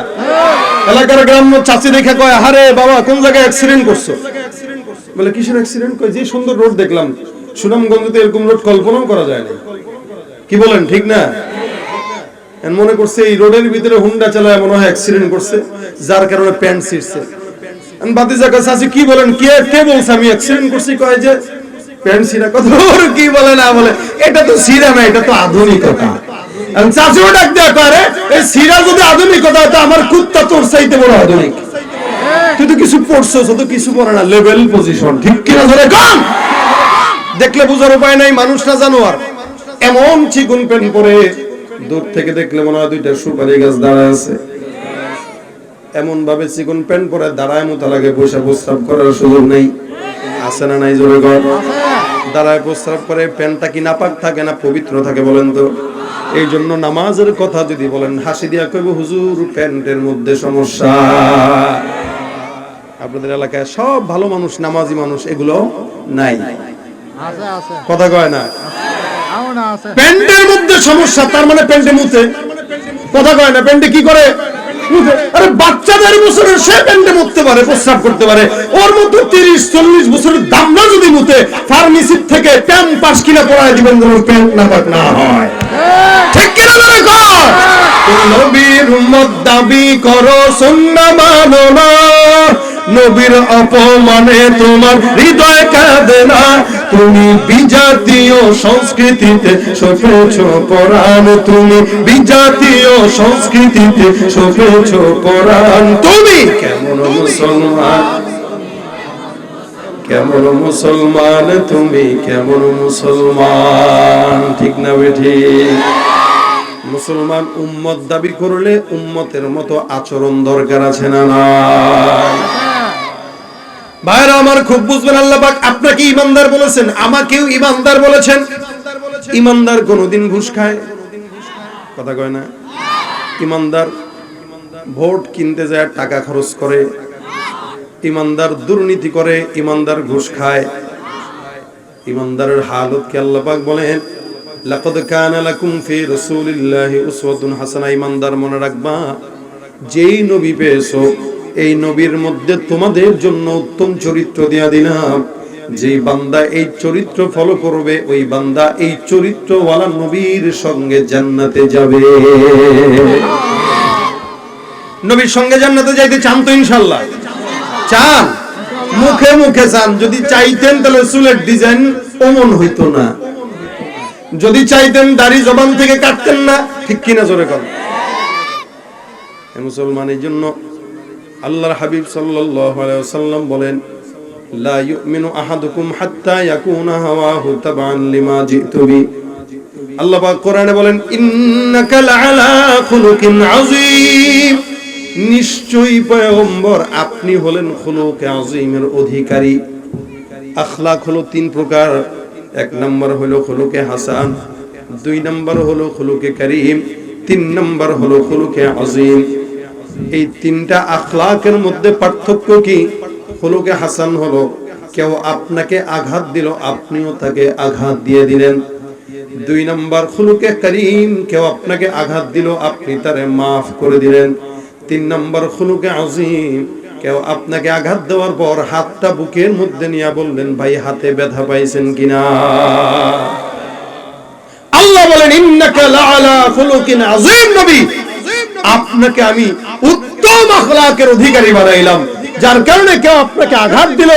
এলাকার গ্রাম্য চাচি দেখে কয়, আরে বাবা কোন জায়গায় অ্যাক্সিডেন্ট করছো? বলে কিসের অ্যাক্সিডেন্ট? কয় যে সুন্দর রোড দেখলাম, সুনামগঞ্জে এরকম রোড কল্পনাও করা যায় না। কি বলেন, ঠিক না? মনে করছে এই রোডের ভিতরে হুন্ডা চালায় মনে হয় অ্যাক্সিডেন্ট করছে, যার কারণে প্যান্ট ছিঁড়ছে। বাতিজা কাছে আছে, কি বলেন, কে বলছে আমি অ্যাক্সিডেন্ট করছি? কয় যে প্যান্ট ছিঁড়া। কথা কি বলে না বলে, এটা তো ছিঁড়া না, এটা তো আধুনিকতা। চাচিও ডাক দেয়া করে, এই ছিঁড়া যদি আধুনিকতা হয়, আমার কুত্তা তোর চাইতে বড় আধুনিক। তুই তো কিছু পড়ছো, তো কিছু পড়ে না, লেভেল পজিশন, ঠিক কিনা? ধরে কম দেখলে বুঝার উপায় নাই, মানুষ না জানোয়ার। এমন চিকন প্যান্ট পরে, দূর থেকে দেখলে মনে হয় দুইটা সুপারি গাছ দাঁড়ায় আছে। এমন ভাবে চিকন প্যান্ট পরে দাঁড়ায় মতো লাগে, বসে প্রস্রাব করার সুযোগ নেই। আছে না নাই? জোরে কর। দাঁড়ায় প্রস্রাব করে, প্যান্টটা কি নাপাক থাকে না পবিত্র থাকে বলেন তো? এই জন্য নামাজের কথা যদি বলেন, হাসি দিয়া কইব, হুজুর প্যান্টের মধ্যে সমস্যা। আপনাদের এলাকায় সব ভালো মানুষ, নামাজি মানুষ, এগুলো নাই, কথা কয় না। প্যান্টের মধ্যে সমস্যা, তার মানে প্যান্টে মুতে, কথা কয় না। প্যান্টে কি করে? আরে বাচ্চাদের বছরের সে প্যান্টে মুততে পারে, প্রস্রাব করতে পারে। ওর মধ্যে 30-40 বছরের দামনা যদি মুতে, ফার্মেসির থেকে প্যান্ট পাস কিনা পরায় দিবেন, যেন প্যান্ট নাপাক না হয়, ঠিক কিনা? ধরে কর। নবীর উম্মত দাবি করো, সুন্নাহ মানো না, নবীর অপমানে তোমার হৃদয় কাঁদে না। তুমি বিজাতীয় সংস্কৃতিতে সপেছো পরাণ, তুমি বিজাতীয় সংস্কৃতিতে সপেছো পরাণ। তুমি কেমন মুসলমান, কেমন মুসলমান, তুমি কেমন মুসলমান, ঠিক না বেঠি? মুসলমান উম্মত দাবি করলে উম্মতের মতো আচরণ দরকার আছে না নাই? ভাইরা আমার খুব বুঝবেন, আল্লাহ পাক আপনাকে ইমানদার বলেছেন, আমাকেও ইমানদার বলেছেন। ইমানদার কোনদিন ঘুষ খায়? কথা কয় না। ইমানদার ভোট কিনতে যায় টাকা খরচ করে, ইমানদার দুর্নীতি করে, ইমানদার ঘুষ খায়। ইমানদারের হালত কি আল্লাহ পাক বলেন, লাকাদ কানা লাকুম ফি রাসূলিল্লাহি উসওয়াতুন হাসানাহ। ইমানদার মনে রাখবা, যেই নবী পেয়েছো এই নবীর মধ্যে তোমাদের জন্য উত্তম চরিত্র দিয়া দিলাম। যেই বান্দা এই চরিত্র ফলো করবে, ওই বান্দা এই চরিত্রওয়ালা নবীর সঙ্গে জান্নাতে যাবে। নবীর সঙ্গে জান্নাতে যাইতে চান তো? ইনশাআল্লাহ চান, মুখে মুখে চান। যদি চাইতেন তাহলে চুলের ডিজাইন অমন হইতো না, যদি চাইতেন দাড়ি জবান থেকে কাটতেন না, ঠিক কিনা? জোরে কর। মুসলমান এই জন্য আল্লাহর হাবিব সাল্লাল্লাহু আলাইহি ওয়াসাল্লাম বলেন, লা ইউমিনু আহাদুকুম হাত্তা ইয়াকুনা হাওয়াহু তাবান লিমা জিতু বি। আল্লাহ পাক কোরআনে বলেন, ইন্নাকা লাআলা খুলুকিন আযীম। নিশ্চয়ই পয়গম্বর আপনি হলেন খুলুকে আযীমের অধিকারী। আখলাক হলো 3 প্রকার। 1 নম্বর হলো খুলুকে হাসান, 2 নম্বর হলো খুলুকে কারীম, 3 নম্বর হলো খুলুকে আযীম। এই 3টা আখলাকের মধ্যে পার্থক্য কি? খুলুকে হাসান হলো কেউ আপনাকে আঘাত দিল, আপনিও তাকে আঘাত দিয়ে দিলেন। 2 নম্বর খুলুকে কারীম, কেউ আপনাকে আঘাত দিল, আপনি তারে মাফ করে দিলেন। 3 নম্বর খুলুকে আযীম, কেউ আপনাকে আঘাত দেওয়ার পর হাতটা বুকের মধ্যে নিয়ে বললেন, ভাই হাতে ব্যথা পাইছেন কিনা? আল্লাহ বলেন, ইন্নাকা লাআলা খুলুকিন আযীম। নবী আপনাকে আমি উত্তম আখলাকের অধিকারী বানাইলাম, যার কারণে কেউ আপনাকে আঘাত দিল,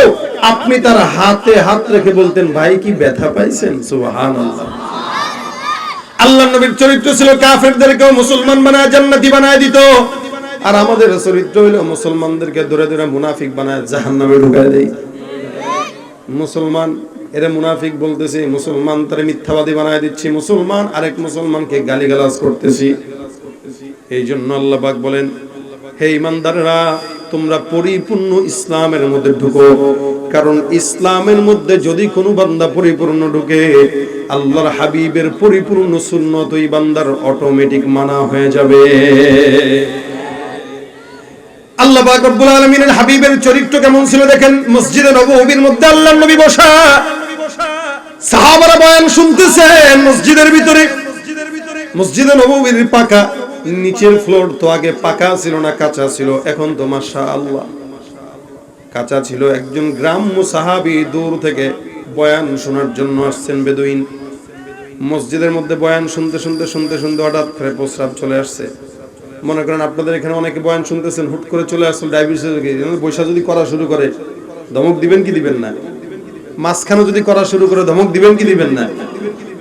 আপনি তার হাতে হাত রেখে বলতেন, ভাই কি ব্যথা পাইছেন? সুবহানাল্লাহ। আল্লাহর নবীর চরিত্র ছিল কাফেরদেরকেও মুসলমান বানায় জান্নাতি বানায় দিত, আর আমাদের চরিত্র হলো মুসলমানদেরকে ধরে ধরে মুনাফিক বানায় জাহান্নামে ঢুকায় দেয়। মুসলমান এরা মুনাফিক বলতেছি, মুসলমান তারে মিথ্যাবাদী বানায় দিচ্ছি, মুসলমান আরেক মুসলমানকে গালিগালাজ করতেছি। এই জন্য আল্লাহ পাক বলেন, হে ঈমানদাররা, তোমরা পরিপূর্ণ ইসলামের মধ্যে ঢুকো। কারণ ইসলামের মধ্যে যদি কোনো বান্দা পরিপূর্ণ ঢুকে, আল্লাহর হাবিবের পরিপূর্ণ সুন্নত ওই বান্দার অটোমেটিক মানা হয়ে যাবে। আল্লাহ পাক রব্বুল আলামিনের হাবিবের চরিত্র কেমন ছিল দেখেন। মসজিদে নববীর মধ্যে আল্লাহর নবী বসা, সাহাবারা বয়ান শুনতেছেন মসজিদের ভিতরে। মসজিদে নববীর পাকা, নিচের ফ্লোর তো আগে পাকা ছিল না, কাঁচা ছিল। এখন তো মাশাআল্লাহ কাঁচা ছিল। একজন গ্রাম্য সাহাবী দূর থেকে বয়ান শোনার জন্য আসছেন, বেদুইন। মসজিদের মধ্যে বয়ান শুনতে শুনতে শুনতে শুনতে হঠাৎ করে প্রস্রাব চলে আসছে। মনে করেন আপনাদের এখানে অনেকে বয়ান শুনতেছেন, হুট করে চলে আসছে ডায়াবেটিস, বৈশা যদি করা শুরু করে ধমক দিবেন কি দিবেন না? মাঝখানে যদি করা শুরু করে ধমক দিবেন কি দিবেন না?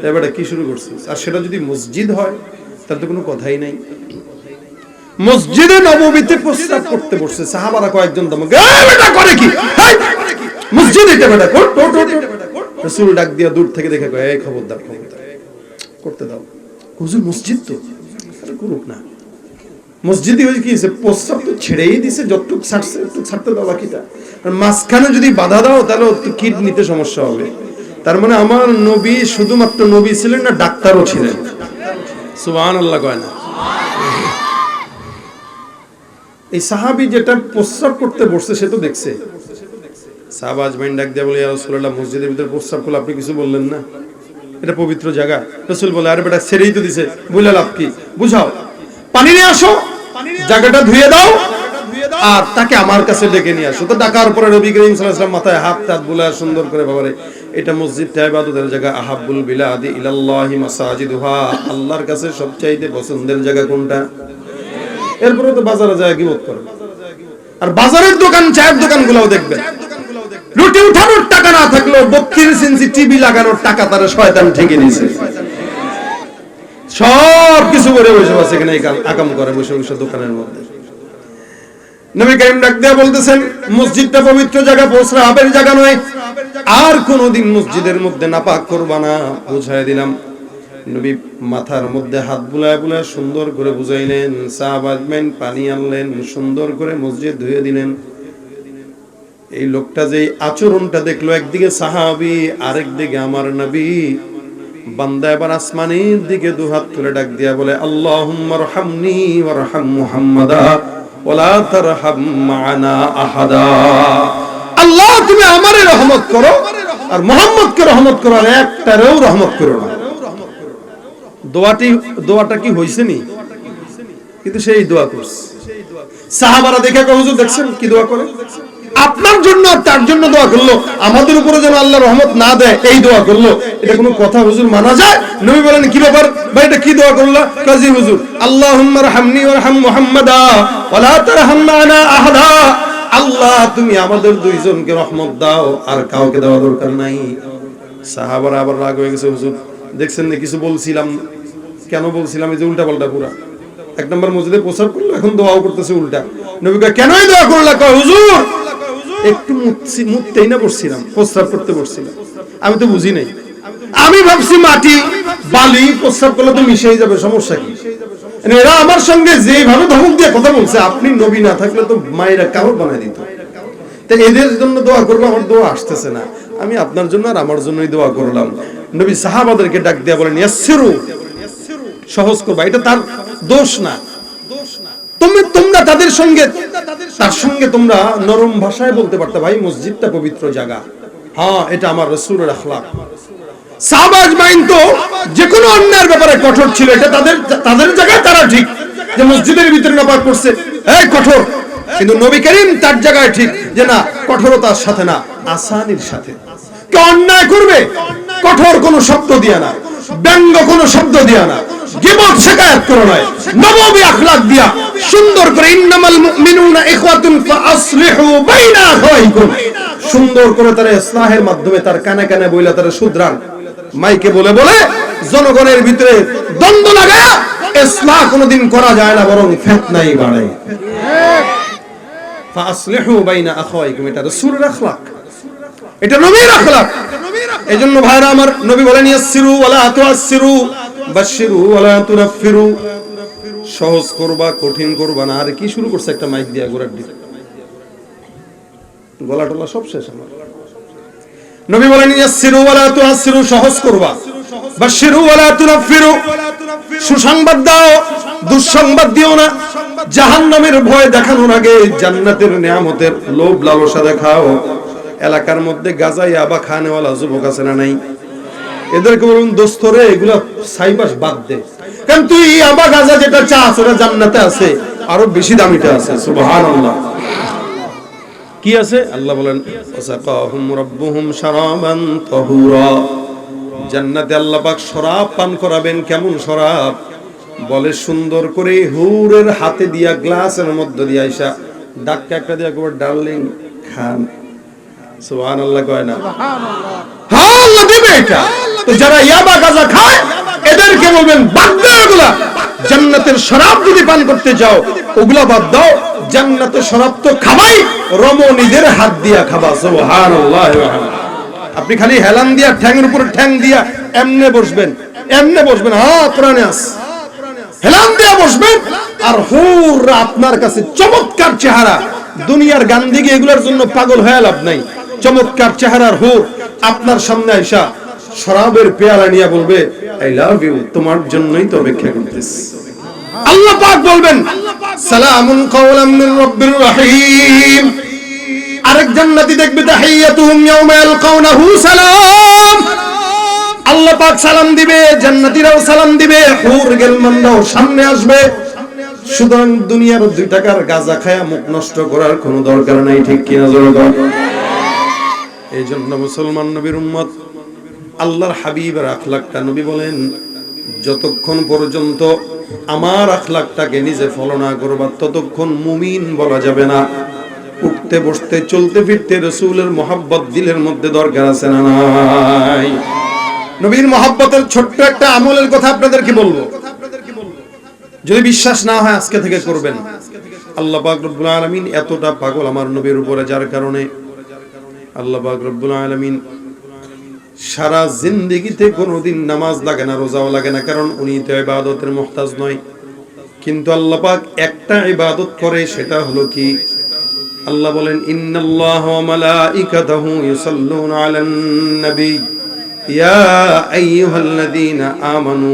এবারে কি শুরু করছে? আর সেটা যদি মসজিদ হয় তাহলে তো কোনো কথাই নাই। মসজিদে নববীতে প্রস্রাব করতে বসছে, সাহাবারা কয়েকজন ধমক, এই বেটা করে কি, মসজিদে এটা বেটা কর, রাসূল ডাক দিয়া দূর থেকে দেখে কয়, এই খবরদার খবরদার, করতে দাও। হুজুর মসজিদ তো, আরে করুক না। মসজিদে ওই কি প্রস্রাব তো ছেড়েই দিছে, যতটুকু ছাড়ছে একটু ছাড়তে দাও বাকিটা। আর মাঝখানে যদি বাধা দাও তাহলে কিডনিতে সমস্যা হবে। তার মানে আমার নবী শুধুমাত্র নবী ছিলেন না, ডাক্তারও ছিলেন। সুবহানাল্লাহ কয় না? এই সাহাবী যেটা প্রস্রাব করতে বসছে সে তো দেখছে। সাহাবা আজমাইন ডাক দিয়ে বলে, ইয়া রাসূলুল্লাহ, মসজিদের ভিতরে প্রস্রাব করলে আপনি কিছু বললেন না? এটা পবিত্র জায়গা। রাসূল বলে, আরে বেটা ছেড়েই তো দিছে, বলে লাভ কি, বুঝাও, পানি নিয়ে আসো, জায়গাটা ধুয়ে দাও, আর তাকে আমার কাছে ডেকে নিয়ে আসো। তো ডাকার পরে নবী করিম সাল্লাল্লাহু আলাইহি ওয়াসাল্লাম মাথায় হাত টাত বুলায় সুন্দর করে, বাবারে এটা মসজিদটা ইবাদতের জায়গা, আহাব্বুল বিলাদি ইলাল্লাহি মাসাজিদুহা, আল্লাহর কাছে সবচাইতে পছন্দের জায়গা কোনটা? এরপরে তো বাজারে যায় গিবত করে। আর বাজারের দোকান, চায়ের দোকানগুলোও দেখবেন, রুটি উঠানোর টাকা না থাকলেও 32 ইঞ্চি টিভি লাগানোর টাকা তারা শয়তান ঠেকে দিয়েছে। সব কিছু করে বসে বসে এখানে আকাম করে বসে বসে দোকানের মধ্যে। নবী করিম ডাক দিয়া বলতেছেন, মসজিদটা পবিত্র জায়গা, প্রস্রাবের জায়গা নয়। আর কোনদিন মসজিদের মধ্যে নাপাক করবা না, বুঝাই দিলাম। নবী মাথার মধ্যে হাত বুলায় বুলায় সুন্দর করে বুঝাইলেন। সাহাবা আজমাইন পানি আনলেন, সুন্দর করে মসজিদ ধুয়ে দিলেন। এই লোকটা যে আচরণটা দেখলো, একদিকে সাহাবী আরেক দিকে আমার নবী, বান্দা এবার আসমানের দিকে দুহাত তুলে ডাক দিয়া বলে, আল্লাহুম্মা রহামনি ওয়ারহাম মুহাম্মাদা ওয়ালা তারহাম মা'ানা আহাদা। আল্লাহ তুমি আমারে রহমত করো আর মুহাম্মদকে রহমত করো, আর একটারেও রহমত করো না। দোয়াটা কি হইছে নি? কিন্তু সেই দোয়া করছে। সাহাবারা দেখে কয়, হুজুর দেখছেন কি দোয়া করে? আপনার জন্য তার জন্য দোয়া করলো, আমাদের উপরে যেন আল্লাহ রহমত না দেয় এই দোয়া করলো। এটা কোনো কথা হুজুর মানা যায়? নবী বলেন, কি ব্যাপার ভাই, এটা কি দোয়া করলা? কাজী হুজুর, আল্লাহুম্মা রহামনি ওয়ারহাম মুহাম্মাদা ওয়ালা তারহাম মা'ানা আহাদা, আল্লাহ তুমি আমাদের দুইজনকে রহমত দাও, আর কাউকে দেওয়া দরকার নাই। সাহাবারা আবার রাগ হয়ে গেছে, হুজুর দেখছেন না কিছু বলছিলাম, কেন বলছিলাম এই যে উল্টা পাল্টা পুরা। এক নম্বর মসজিদে প্রচার করলো, এখন দোয়াও করতেছে উল্টা। নবী কয়, কেনই দোয়া করলা? কয়, হুজুর একটু মুততেই না বসছিলাম, প্রস্রাব করতে বসছিলাম, আমি তো বুঝি নাই, আমি ভাবছি মাটি বালি প্রস্রাব করলে তো মিশে যাবে, সমস্যা কি? এরা আমার সঙ্গে যেভাবে ধমক দিয়ে কথা বলছে, আপনি নবী না থাকলে তো মায়েরা কাপড় বানায় দিত। তাই এদের জন্য দোয়া করবো, আমার দোয়া আসতেছে না, আমি আপনার জন্য আর আমার জন্যই দোয়া করলাম। নবী সাহাবাদেরকে ডাক দিয়া বলেন, ইয়াসসিরু, সহজ করবা, এটা তার দোষ না। তোমরা তাদের সঙ্গে, তার সঙ্গে তোমরা নরম ভাষায় বলতে পারতে, ভাই মসজিদটা পবিত্র জায়গা, হ্যাঁ এটা আমার রাসূলের আখলাক। সাহাবা আজমাইন তো যে কোনো অন্যায়ের ব্যাপারে কঠোর ছিল, এটা তাদের জায়গায় তারা ঠিক, যে মসজিদের ভিতরে নাপাক করছে, এই কঠোর। কিন্তু নবী করিম তার জায়গায় ঠিক, যে না, কঠোরতার সাথে না, আসানির সাথে। কে অন্যায় করবে, কঠোর কোনো শব্দ দিয়া না, ব্যঙ্গ কোনো শব্দ দিয়া না, গীবত শিকায়াত করো নয়, নববী আখলাক দিয়া সুন্দর করে, ইন্নামাল মুমিনুনা ইখওয়াতুন ফাআসলিহু বাইনা আখাওয়াইকুম, সুন্দর করে তার ইসলাহের মাধ্যমে তার কানে কানে বইলা তার শুধরান। মাইকে বলে বলে জনগণের ভিতরে দ্বন্দ্ব লাগায়া ইসলাহ কোনোদিন করা যায় না, বরং ফিতনাই বাড়ে। ফাআসলিহু বাইনা আখাওয়াইকুম, এটা রাসূলের আখলাক, এটা নবীর আখলাক। এজন্য ভাইরা আমার, নবী বলেন, ইয়াসসিরু ওয়ালা তুআসসিরু বাশশিরু ওয়ালা তুনাফফিরু, সহজ করবা, কঠিন করবা না। আর কি শুরু করছে একটা মাইক দিয়া গোড়ার দিকে, গলা টলা সব শেষ আমার। নবী বলেন ইয়াসসিরু ওয়ালা তুআসসিরু, সহজ করবা, বাশশিরু ওয়ালা তুনাফফিরু, সুসংবাদ দাও দুঃসংবাদ দিও না, জাহান্নামের ভয় দেখানোর আগে জান্নাতের নিয়ামতের লোভ লালসা দেখাও। এলাকার মধ্যে গাঁজা ইয়াবা খানেওয়ালা যুবক আছে না নাই? এদেরকে বলুন দোস্ত রে এগুলা সাইবাস বাদ দে, কারণ তুই ইয়াবা গাঁজা যেটা চাস ওটা জান্নাতে আছে, আরো বেশি দামিটা আছে। সুবহানাল্লাহ। কি আছে? আল্লাহ বলেন ওয়াসাকাহুম রাব্বুহুম শারাবান তাহুরা, জান্নাতে আল্লাহ পাক শরাব পান করাবেন। কেমন শরাব? বলে সুন্দর করে হুরের হাতে দিয়া গ্লাসের মধ্যে দিয়া আইসা ডাক্কা একটা দিয়া কবে ডার্লিং খান। সুবহানাল্লাহ কয় না? সুবহানাল্লাহ। হ্যাঁ আল্লাহ দিবে এটা। তো যারা ইয়াবা গাঁজা খায় এদেরকে বলবেন বাদ দাও এগুলা, জান্নাতের শরাব যদি পান করতে যাও ওগুলা বাদ দাও, জান্নাতের শরাব তো খাবাই, রমণীদের হাত দিয়া খাবা। সুবহানাল্লাহ। আপনি খালি হেলান দিয়া ঠ্যাংের উপর ঠ্যাং দিয়া এমনে বসবেন, এমনে বসবেন, হ্যাঁ কোরআনে আছে, হেলান দিয়া বসবেন, আর হুররা আপনার কাছে চমৎকার চেহারা, দুনিয়ার গান্ধীকে এগুলোর জন্য পাগল হয়ে লাভ নাই। চমৎকার চেহারার হুর আপনার সামনে আইসা শরাবের পেয়ালা নিয়ে বলবে আই লাভ ইউ, তোমার জন্যই তো অপেক্ষা করতেছি। আল্লাহ পাক বলবেন সালামুন কাওলাম মির রাব্বির রহিম। আরেক জান্নাতি দেখবে তাহিয়াতুহুম ইয়াওমা ইয়ালকাউনাহু সালাম, আল্লাহ পাক সালাম দিবে, জান্নাতীরাও সালাম দিবে, হুর গেলমানরাও সামনে আসবে। সুতরাং দুনিয়ার 2 টাকার গাঁজা খায়া মুখ নষ্ট করার কোনো দরকার নাই, ঠিক কিনা জোরে বল। এই জন্য মুসলমান নবীর উম্মত আল্লাহর হাবিবের আখলাকটা, নবী বলেন যতক্ষণ পর্যন্ত আমার আখলাকটাকে নিজে ফলো না করবা ততক্ষণ মুমিন বলা যাবে না। উঠতে বসতে চলতে ফিরতে রাসূলের মহব্বত দিলের মধ্যে দরকার আছে না নাই? নবীর মহব্বতের ছোট্ট একটা আমলের কথা আপনাদেরকে বলবো, যদি বিশ্বাস না হয় আজকে থেকে করবেন। আল্লাহ পাক রব্বুল আলামিন এতটা পাগল আমার নবীর উপরে, যার কারণে আল্লাহ পাক রব্বুল আলামিন সারা জিন্দেগিতে কোনোদিন নামাজ লাগে না, রোজাও লাগে না, কারণ উনি তো ইবাদতের মুহতাজ নয়। কিন্তু আল্লাহ পাক একটা ইবাদত করে, সেটা হলো কি? আল্লাহ বলেন ইন্নাল্লাহা ওয়া মালাইকাতাহু ইউসাল্লুনা আলান নবী ইয়া আইয়ুহাল্লাযীনা আমানু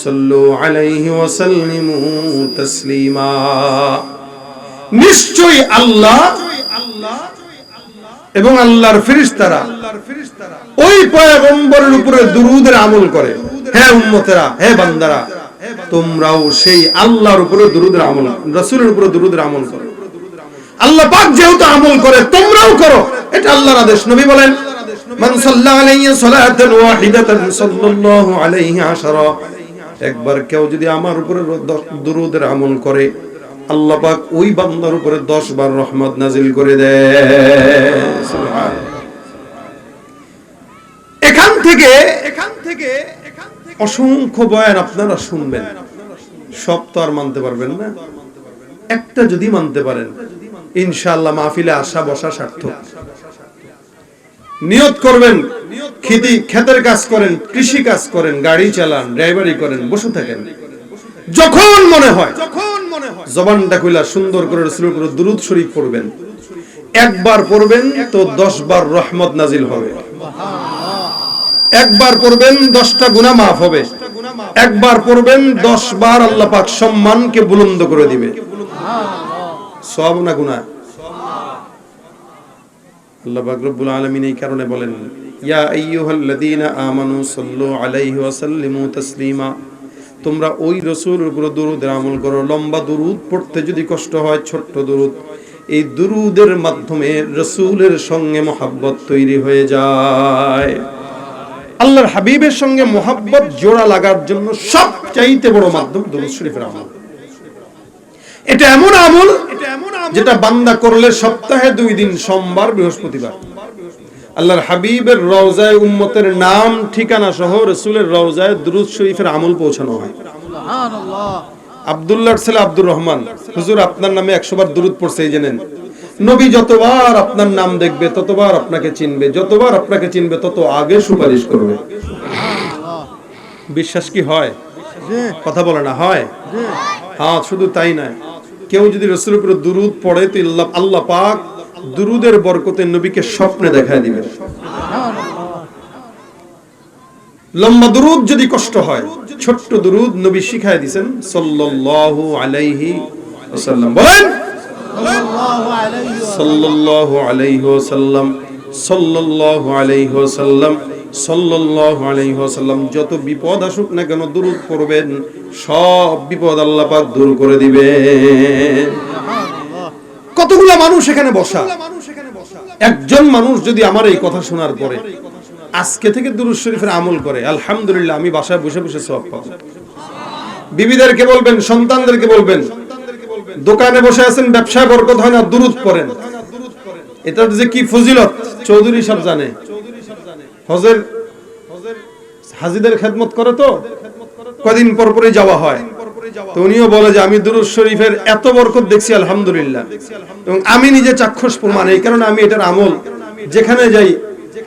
সাল্লু আলাইহি ওয়া সাল্লিমু তাসলিমা। নিশ্চয়ই আল্লাহ এবং আল্লাহর ফেরেশতারা ওই পয়গম্বরের উপরে দুরূদের আমল করে। হে উম্মতেরা, হে বান্দারা, তোমরাও সেই আল্লাহর উপরে দুরূদের আমল, রাসূলের উপরে দুরূদের আমল করো। আল্লাহ পাক যেহেতু আমল করে তোমরাও করো, এটা আল্লাহর আদেশ। নবী বলেন মান সাল্লা আলাইহি সালাতান ওয়াহিদাতান সাল্লাল্লাহু আলাইহি আশারা, একবার কেউ যদি আমার উপরে দুরূদের আমল করে আল্লাহ পাক ওই বান্দার উপরে 10 বার রহমত নাজিল করে দেয়। সুবহানাল্লাহ। এখান থেকে অসংখ্য বয়ান আপনারা শুনবেন, সব তো আর মানতে পারবেন না। একটা যদি মানতে পারেন ইনশাআল্লাহ মাহফিলে আসা বসা সার্থক। নিয়ত করবেন, ক্ষেতের কাজ করেন, কৃষি কাজ করেন, গাড়ি চালান, ড্রাইভারি করেন, বসে থাকেন, যখন মনে হয় জবানটা খুলে সুন্দর করে রাসূলের উপর দুরূদ শরীফ পড়বেন। একবার পড়বেন তো 10 বার রহমত নাজিল হবে। একবার পড়বেন 10টা গুনাহ মাফ হবে। একবার পড়বেন 10 বার আল্লাহ পাক সম্মানকে বুলন্দ করে দিবে। সওয়াব না গুনাহ? আল্লাহ পাক রব্বুল আলামিন এই কারণে বলেন ইয়া আইয়ুহাল্লাযীনা আমানু সাল্লু আলাইহি ওয়া সাল্লিমু তাসলিমা, তোমরা ওই রাসূলের উপর দুরূদের আমল করো। লম্বা দুরূদ পড়তে যদি কষ্ট হয়, ছোট্ট দুরূদ, এই দুরূদের মাধ্যমে রাসূলের সঙ্গে মহব্বত তৈরি হয়ে যায়। আল্লাহর হাবিবের সঙ্গে মহব্বত জোড়া লাগার জন্য সবচাইতে বড় মাধ্যম দুরূদ শরীফের আমল। এটা এমন আমল যেটা বান্দা করলে সপ্তাহে 2 দিন, সোমবার বৃহস্পতিবার, আল্লাহর হাবিবের রওজায় উম্মতের নাম ঠিকানা সহ রাসূলের রওজায় দুরূদ শরীফের আমল পৌঁছানো হয়। সুবহানাল্লাহ। আব্দুল্লাহর ছেলে আব্দুর রহমান, হুজুর আপনার নামে 100 বার দুরূদ পড়ছে, এই জানেন নবী যতবার আপনার নাম দেখবে ততবার আপনাকে চিনবে, যতবার আপনাকে চিনবে তত আগে সুপারিশ করবে। সুবহানাল্লাহ। বিশ্বাস কি হয়? কথা বলে না হয়? হ্যাঁ, শুধু তাই না, কেউ যদি রাসূলের উপর দুরূদ পড়ে তো আল্লাহ পাক দুরূদের বরকতে নবীকে স্বপ্নে দেখায় দিবেন। সুবহানাল্লাহ। লম্বা দুরূদ যদি কষ্ট হয়, ছোট্ট দুরূদ নবী শিখায় দিয়েছেন সাল্লাল্লাহু আলাইহি ওয়াসাল্লাম। বলেন সাল্লাল্লাহু আলাইহি ওয়াসাল্লাম, সাল্লাল্লাহু আলাইহি ওয়াসাল্লাম, সাল্লাল্লাহু আলাইহি ওয়াসাল্লাম। যত বিপদ আসুক না কেন দুরূদ পড়বেন, সব বিপদ আল্লাহ পাক দূর করে দিবেন। কতগুলো মানুষ এখানে বসা, একজন মানুষ যদি আমার এই কথা শোনার পরে আজকে থেকে দুরূদ শরীফের আমল করে, আলহামদুলিল্লাহ আমি বাসায় বসে বসে সওয়াব পাবো। বিবিদেরকে বলবেন, সন্তানদেরকে বলবেন, দোকানে বসে আছেন, ব্যবসায় বরকত হয় না, দুরূদ পড়েন। এটার যে কি ফজিলত চৌধুরী সাহেব জানে। হজের হাজীদের খেদমত করে তো কদিন পর পরই যাওয়া হয়, তো উনিও বলে যে আমি দুরূদ শরীফের এত বরকত দেখছি আলহামদুলিল্লাহ, এবং আমি নিজে চাক্ষুষ প্রমাণ। এই কারণে আমি এটার আমল যেখানে যাই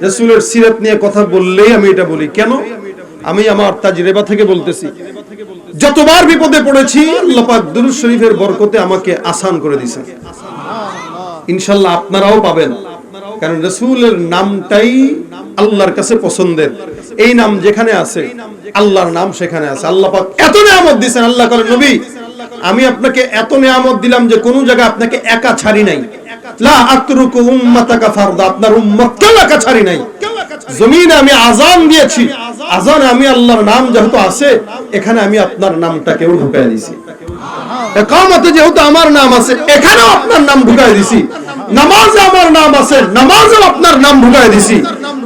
রাসূলের সিরাত নিয়ে কথা বললেই আমি এটা বলি। কেন? আমি আমার তাজরিবা থেকে বলতেছি, যতবার বিপদে পড়েছি আল্লাহ পাক দুরূদ শরীফের বরকতে আমাকে আসান করে দিয়েছেন। ইনশাআল্লাহ আপনারাও পাবেন, কারণ রাসূলের নামটাই আল্লাহর কাছে পছন্দের। এই নাম যেখানে আছে আল্লাহর নাম সেখানে আছে। আল্লাহ পাক এত নিয়ামত দিয়েছেন, আল্লাহ বলেন নবী আমি আপনাকে এত নিয়ামত দিলাম যে কোন জায়গায় আপনাকে একা ছাড়ি নাই। লা আতরুকু উম্মাতাকা ফারদা, আপনার উম্মতকে একা ছাড়ি নাই। জমিনে আমি আযান দিয়েছি, আযানে আমি আল্লাহর নাম যেহেতু আছে, এখানে আমি আপনার নামটাকেও ঢুকায় দিয়েছি। ইকামতে যেহেতু আমার নাম আছে, এখানেও আপনার নাম ঢুকায় দিয়েছি। নামাজে আমার নাম আছে, নামাজেও আপনার নাম ঢুকায় দিয়েছি।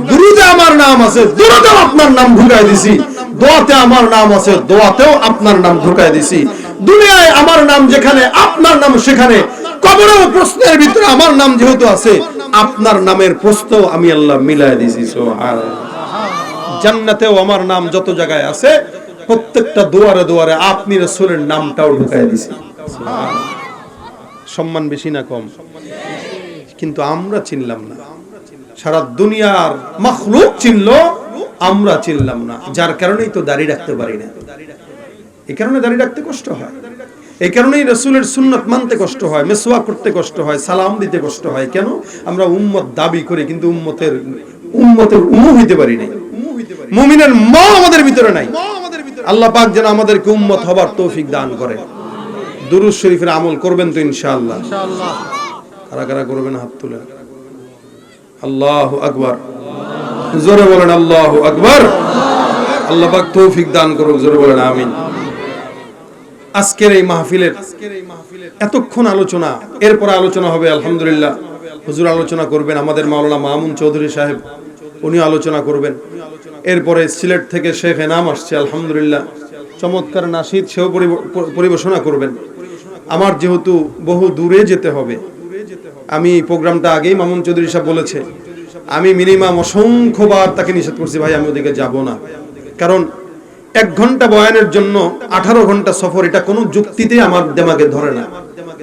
দুরূদে আমার নাম আছে, দুরূদেও আপনার নাম ঢুকায় দিয়েছি। দোয়াতে আমার নাম আছে, দোয়াতেও আপনার নাম ঢুকায় দিয়েছি। দুনিয়ায় আমার নাম যেখানে, আপনার নাম সেখানে। কবরেও প্রশ্নের ভিতরে আমার নাম যেহেতু আছে, আপনার নামের প্রশ্ন আমি আল্লাহ মিলায় দিয়েছি। সুবহানাল্লাহ। জান্নাতেও আমার নাম যত জায়গায় আছে, প্রত্যেকটা দুয়ারে দুয়ারে আপনি রাসূলের নামটাও ঢুকায় দিয়েছি। সম্মান বেশি না কম? কিন্তু আমরা চিনলাম না, সারা দুনিয়ার মাখলুক চিনল, আমরা চিনলাম না। যার কারণেই তো দাড়ি রাখতে পারি না। এই কারণে দাড়ি রাখতে কষ্ট হয়, এই কারণেই রাসূলের সুন্নাত মানতে কষ্ট হয়, মিসওয়াক করতে কষ্ট হয়, সালাম দিতে কষ্ট হয়। কেন? আমরা উম্মত দাবি করি, কিন্তু উম্মতের উম্মু হইতে পারি নাই। মুমিনের মা আমাদের ভিতরে নাই। আল্লাহ পাক যেন আমাদেরকে উম্মত হবার তৌফিক দান করে। দুরূদ শরীফের আমল করবেন তো ইনশাআল্লাহ? কারা কারা করবেন হাত তুলে? আল্লাহু আকবার, জোরে বলেন আল্লাহু আকবার। আল্লাহ পাক তৌফিক দান করুক, জোরে বলেন আমিন। আজকের এই মাহফিলের এতক্ষণ আলোচনা, এরপর আলোচনা হবে আলহামদুলিল্লাহ। হুজুর আলোচনা করবেন, আমাদের মাওলানা মামুন চৌধুরী সাহেব, উনি আলোচনা করবেন। এরপরে সিলেট থেকে শেখ এনাম আসছে আলহামদুলিল্লাহ, চমৎকার নাশিদ, সেও পরিবেশনা করবেন। আমার যেহেতু বহু দূরে যেতে হবে, আমি প্রোগ্রামটা আগেই মামুন চৌধুরী সাহেব বলেছে, আমি মিনিমাম অসংখ্যবার তাকে নিষেধ করছি, ভাই আমি ওদিকে যাব না। কারণ 1 ঘন্টা বয়ানের জন্য 18 ঘন্টা সফর, এটা কোনো যুক্তিতে আমার দিমাগে ধরে না।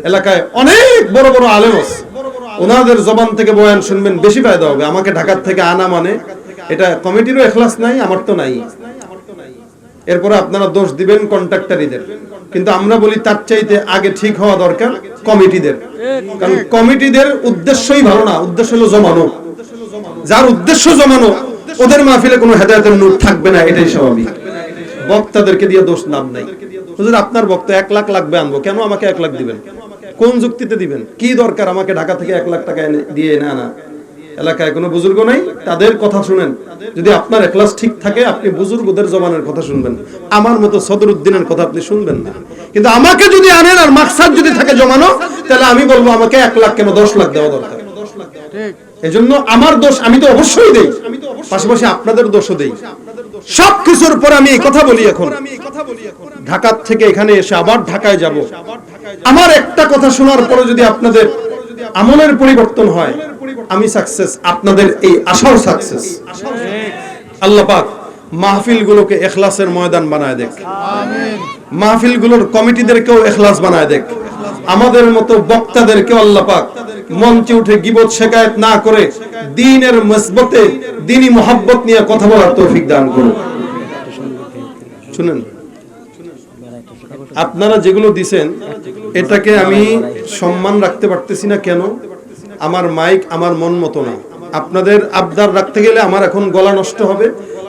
এলাকায় অনেক বড় বড় আলেম আছে, ওনাদের জবান থেকে বয়ান শুনবেন, বেশি ফায়দা হবে। আমাকে ঢাকার থেকে আনা মানে এটা কমিটিরও ইখলাস নাই, আমার তো নাই। এরপরে আপনারা দোষ দিবেন কন্ট্রাক্টরিদের, কিন্তু আমরা বলি তার চাইতে আগে ঠিক হওয়া দরকার কমিটিদের। কারণ কমিটিদের উদ্দেশ্যই ভালো না, উদ্দেশ্য হলো জমানো। যার উদ্দেশ্য জমানো, ওদের মাহফিলে কোনো হেদায়েতের নূর থাকবে না, এটাই স্বাভাবিক। বক্তাদেরকে দিয়ে দোষ নাম নাই। হুজুর আপনার বক্তা 1 লাখ লাগবে, আনবো কেন? আমাকে 1 লাখ দিবেন, কোন যুক্তিতে দিবেন? কি দরকার আমাকে ঢাকা থেকে 1 লাখ টাকা দিয়ে এনে আনা? এলাকায় কোনো বুজুর্গ নাই, তাদের কথা শুনেন। যদি আপনার ইখলাস ঠিক থাকে, আপনি বুজুর্গদের জবানের কথা শুনবেন, আমার মতো সদরুদ্দিনের কথা আপনি শুনবেন না। কিন্তু আমাকে যদি আনেন আর মাকসাদ যদি থাকে জমানো, তাহলে আমি বলবো আমাকে 1 লাখ কেন 10 লাখ দেওয়া দরকার। এজন্য আমার দোষ আমি তো অবশ্যই দেই, পাশাপাশি আপনাদের দোষও দেই। সবকিছুর পর আমি এই কথা বলি, এখন ঢাকা থেকে এখানে এসে আবার ঢাকায় যাব, আমার একটা কথা শোনার পরে যদি আপনাদের আমলের পরিবর্তন হয়, আমি সাকসেস, আপনাদের এই আশাও সাকসেস। আল্লাহ পাক মাহফিলগুলোকে ইখলাসের ময়দান বানায় দেখ, আমিন। মাহফিলগুলোর কমিটিদেরকেও ইখলাস বানায় দেখ, আমাদের মতো বক্তাদেরকেও আল্লাহ পাক মঞ্চে উঠে গীবত শিকায়েত না করে দ্বীনের মসবতে দ্বীনি মোহাব্বত নিয়ে কথা বলার তৌফিক দান করুন। শুনেন, আপনারা যেগুলো দিবেন এটাকে আমি সম্মান রাখতে পারতেছি না। কেন? আমার মাইক আমার মন মতো না, আপনাদের আবদার রাখতে গেলে আমার এখন গলা নষ্ট হবে,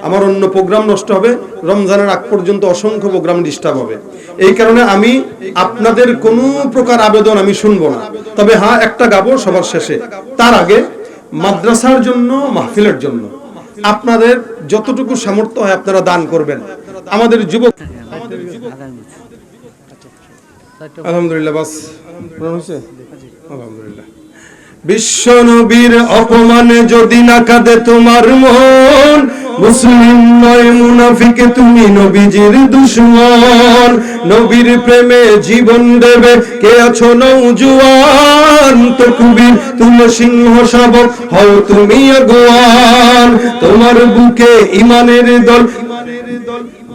আমার অন্য প্রোগ্রাম নষ্ট হবে, রমজানের আগ পর্যন্ত অসংখ্য প্রোগ্রাম ডিস্টার্ব হবে। এই কারণে আমি আপনাদের কোনো প্রকার আবেদন আমি শুনবো না। তবে হ্যাঁ, একটা গাবো সবার শেষে। তার আগে মাদ্রাসার জন্য, মাহফিলের জন্য আপনাদের যতটুকু সামর্থ্য হয় আপনারা দান করবেন। আমাদের যুবক আলহামদুলিল্লাহ, বাস আলহামদুলিল্লাহ। বিশ্ব নবীর অপমানে যদি না কাঁদে তোমার মন, মুসলিম নয় মুনাফিক তুমি নবীজির দুশমন। নবীর প্রেমে জীবন দেবে কে আছো নওজোয়ান, তকবীর তুলো সিংহ শাবক হও তুমি আগুয়ান। তোমার বুকে ইমানের দল,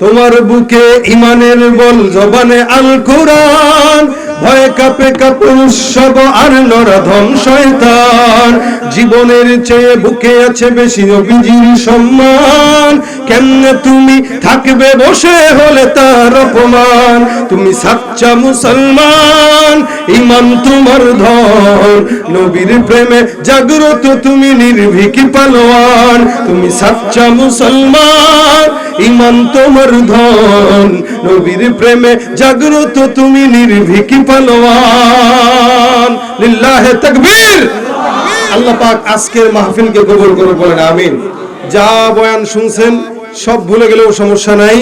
তোমার বুকে ইমানের বল, জবানে আল কোরআন। ভয়ে কাঁপে কাঁপে উৎসব আর নরধম শয়তান। জীবনের চেয়ে বুকে আছে বেশি নবীজির সম্মান। কেমনে তুমি থাকবে বসে হলে তার অপমান। তুমি সাচ্চা মুসলমান, ইমান তোমার ধন। নবীর প্রেমে জাগ্রত তুমি নির্ভীক পালোয়ান। তুমি সাচ্চা মুসলমান, ইমান তোমার ধন। নবীর প্রেমে জাগ্রত তুমি নির্ভীক পালোয়ান। লিল্লাহে তাকবীর। আল্লাহ পাক আজকের মাহফিলকে কবুল করুন, বলেন আমিন। যা বয়ান শুনছেন সব ভুলে গেলেও সমস্যা নাই।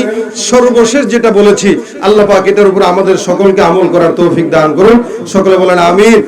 সর্বশেষ যেটা বলেছি, আল্লাহ পাক এটার উপর আমাদের সকলকে আমল করার তৌফিক দান করুন। সকলে বলেন আমিন।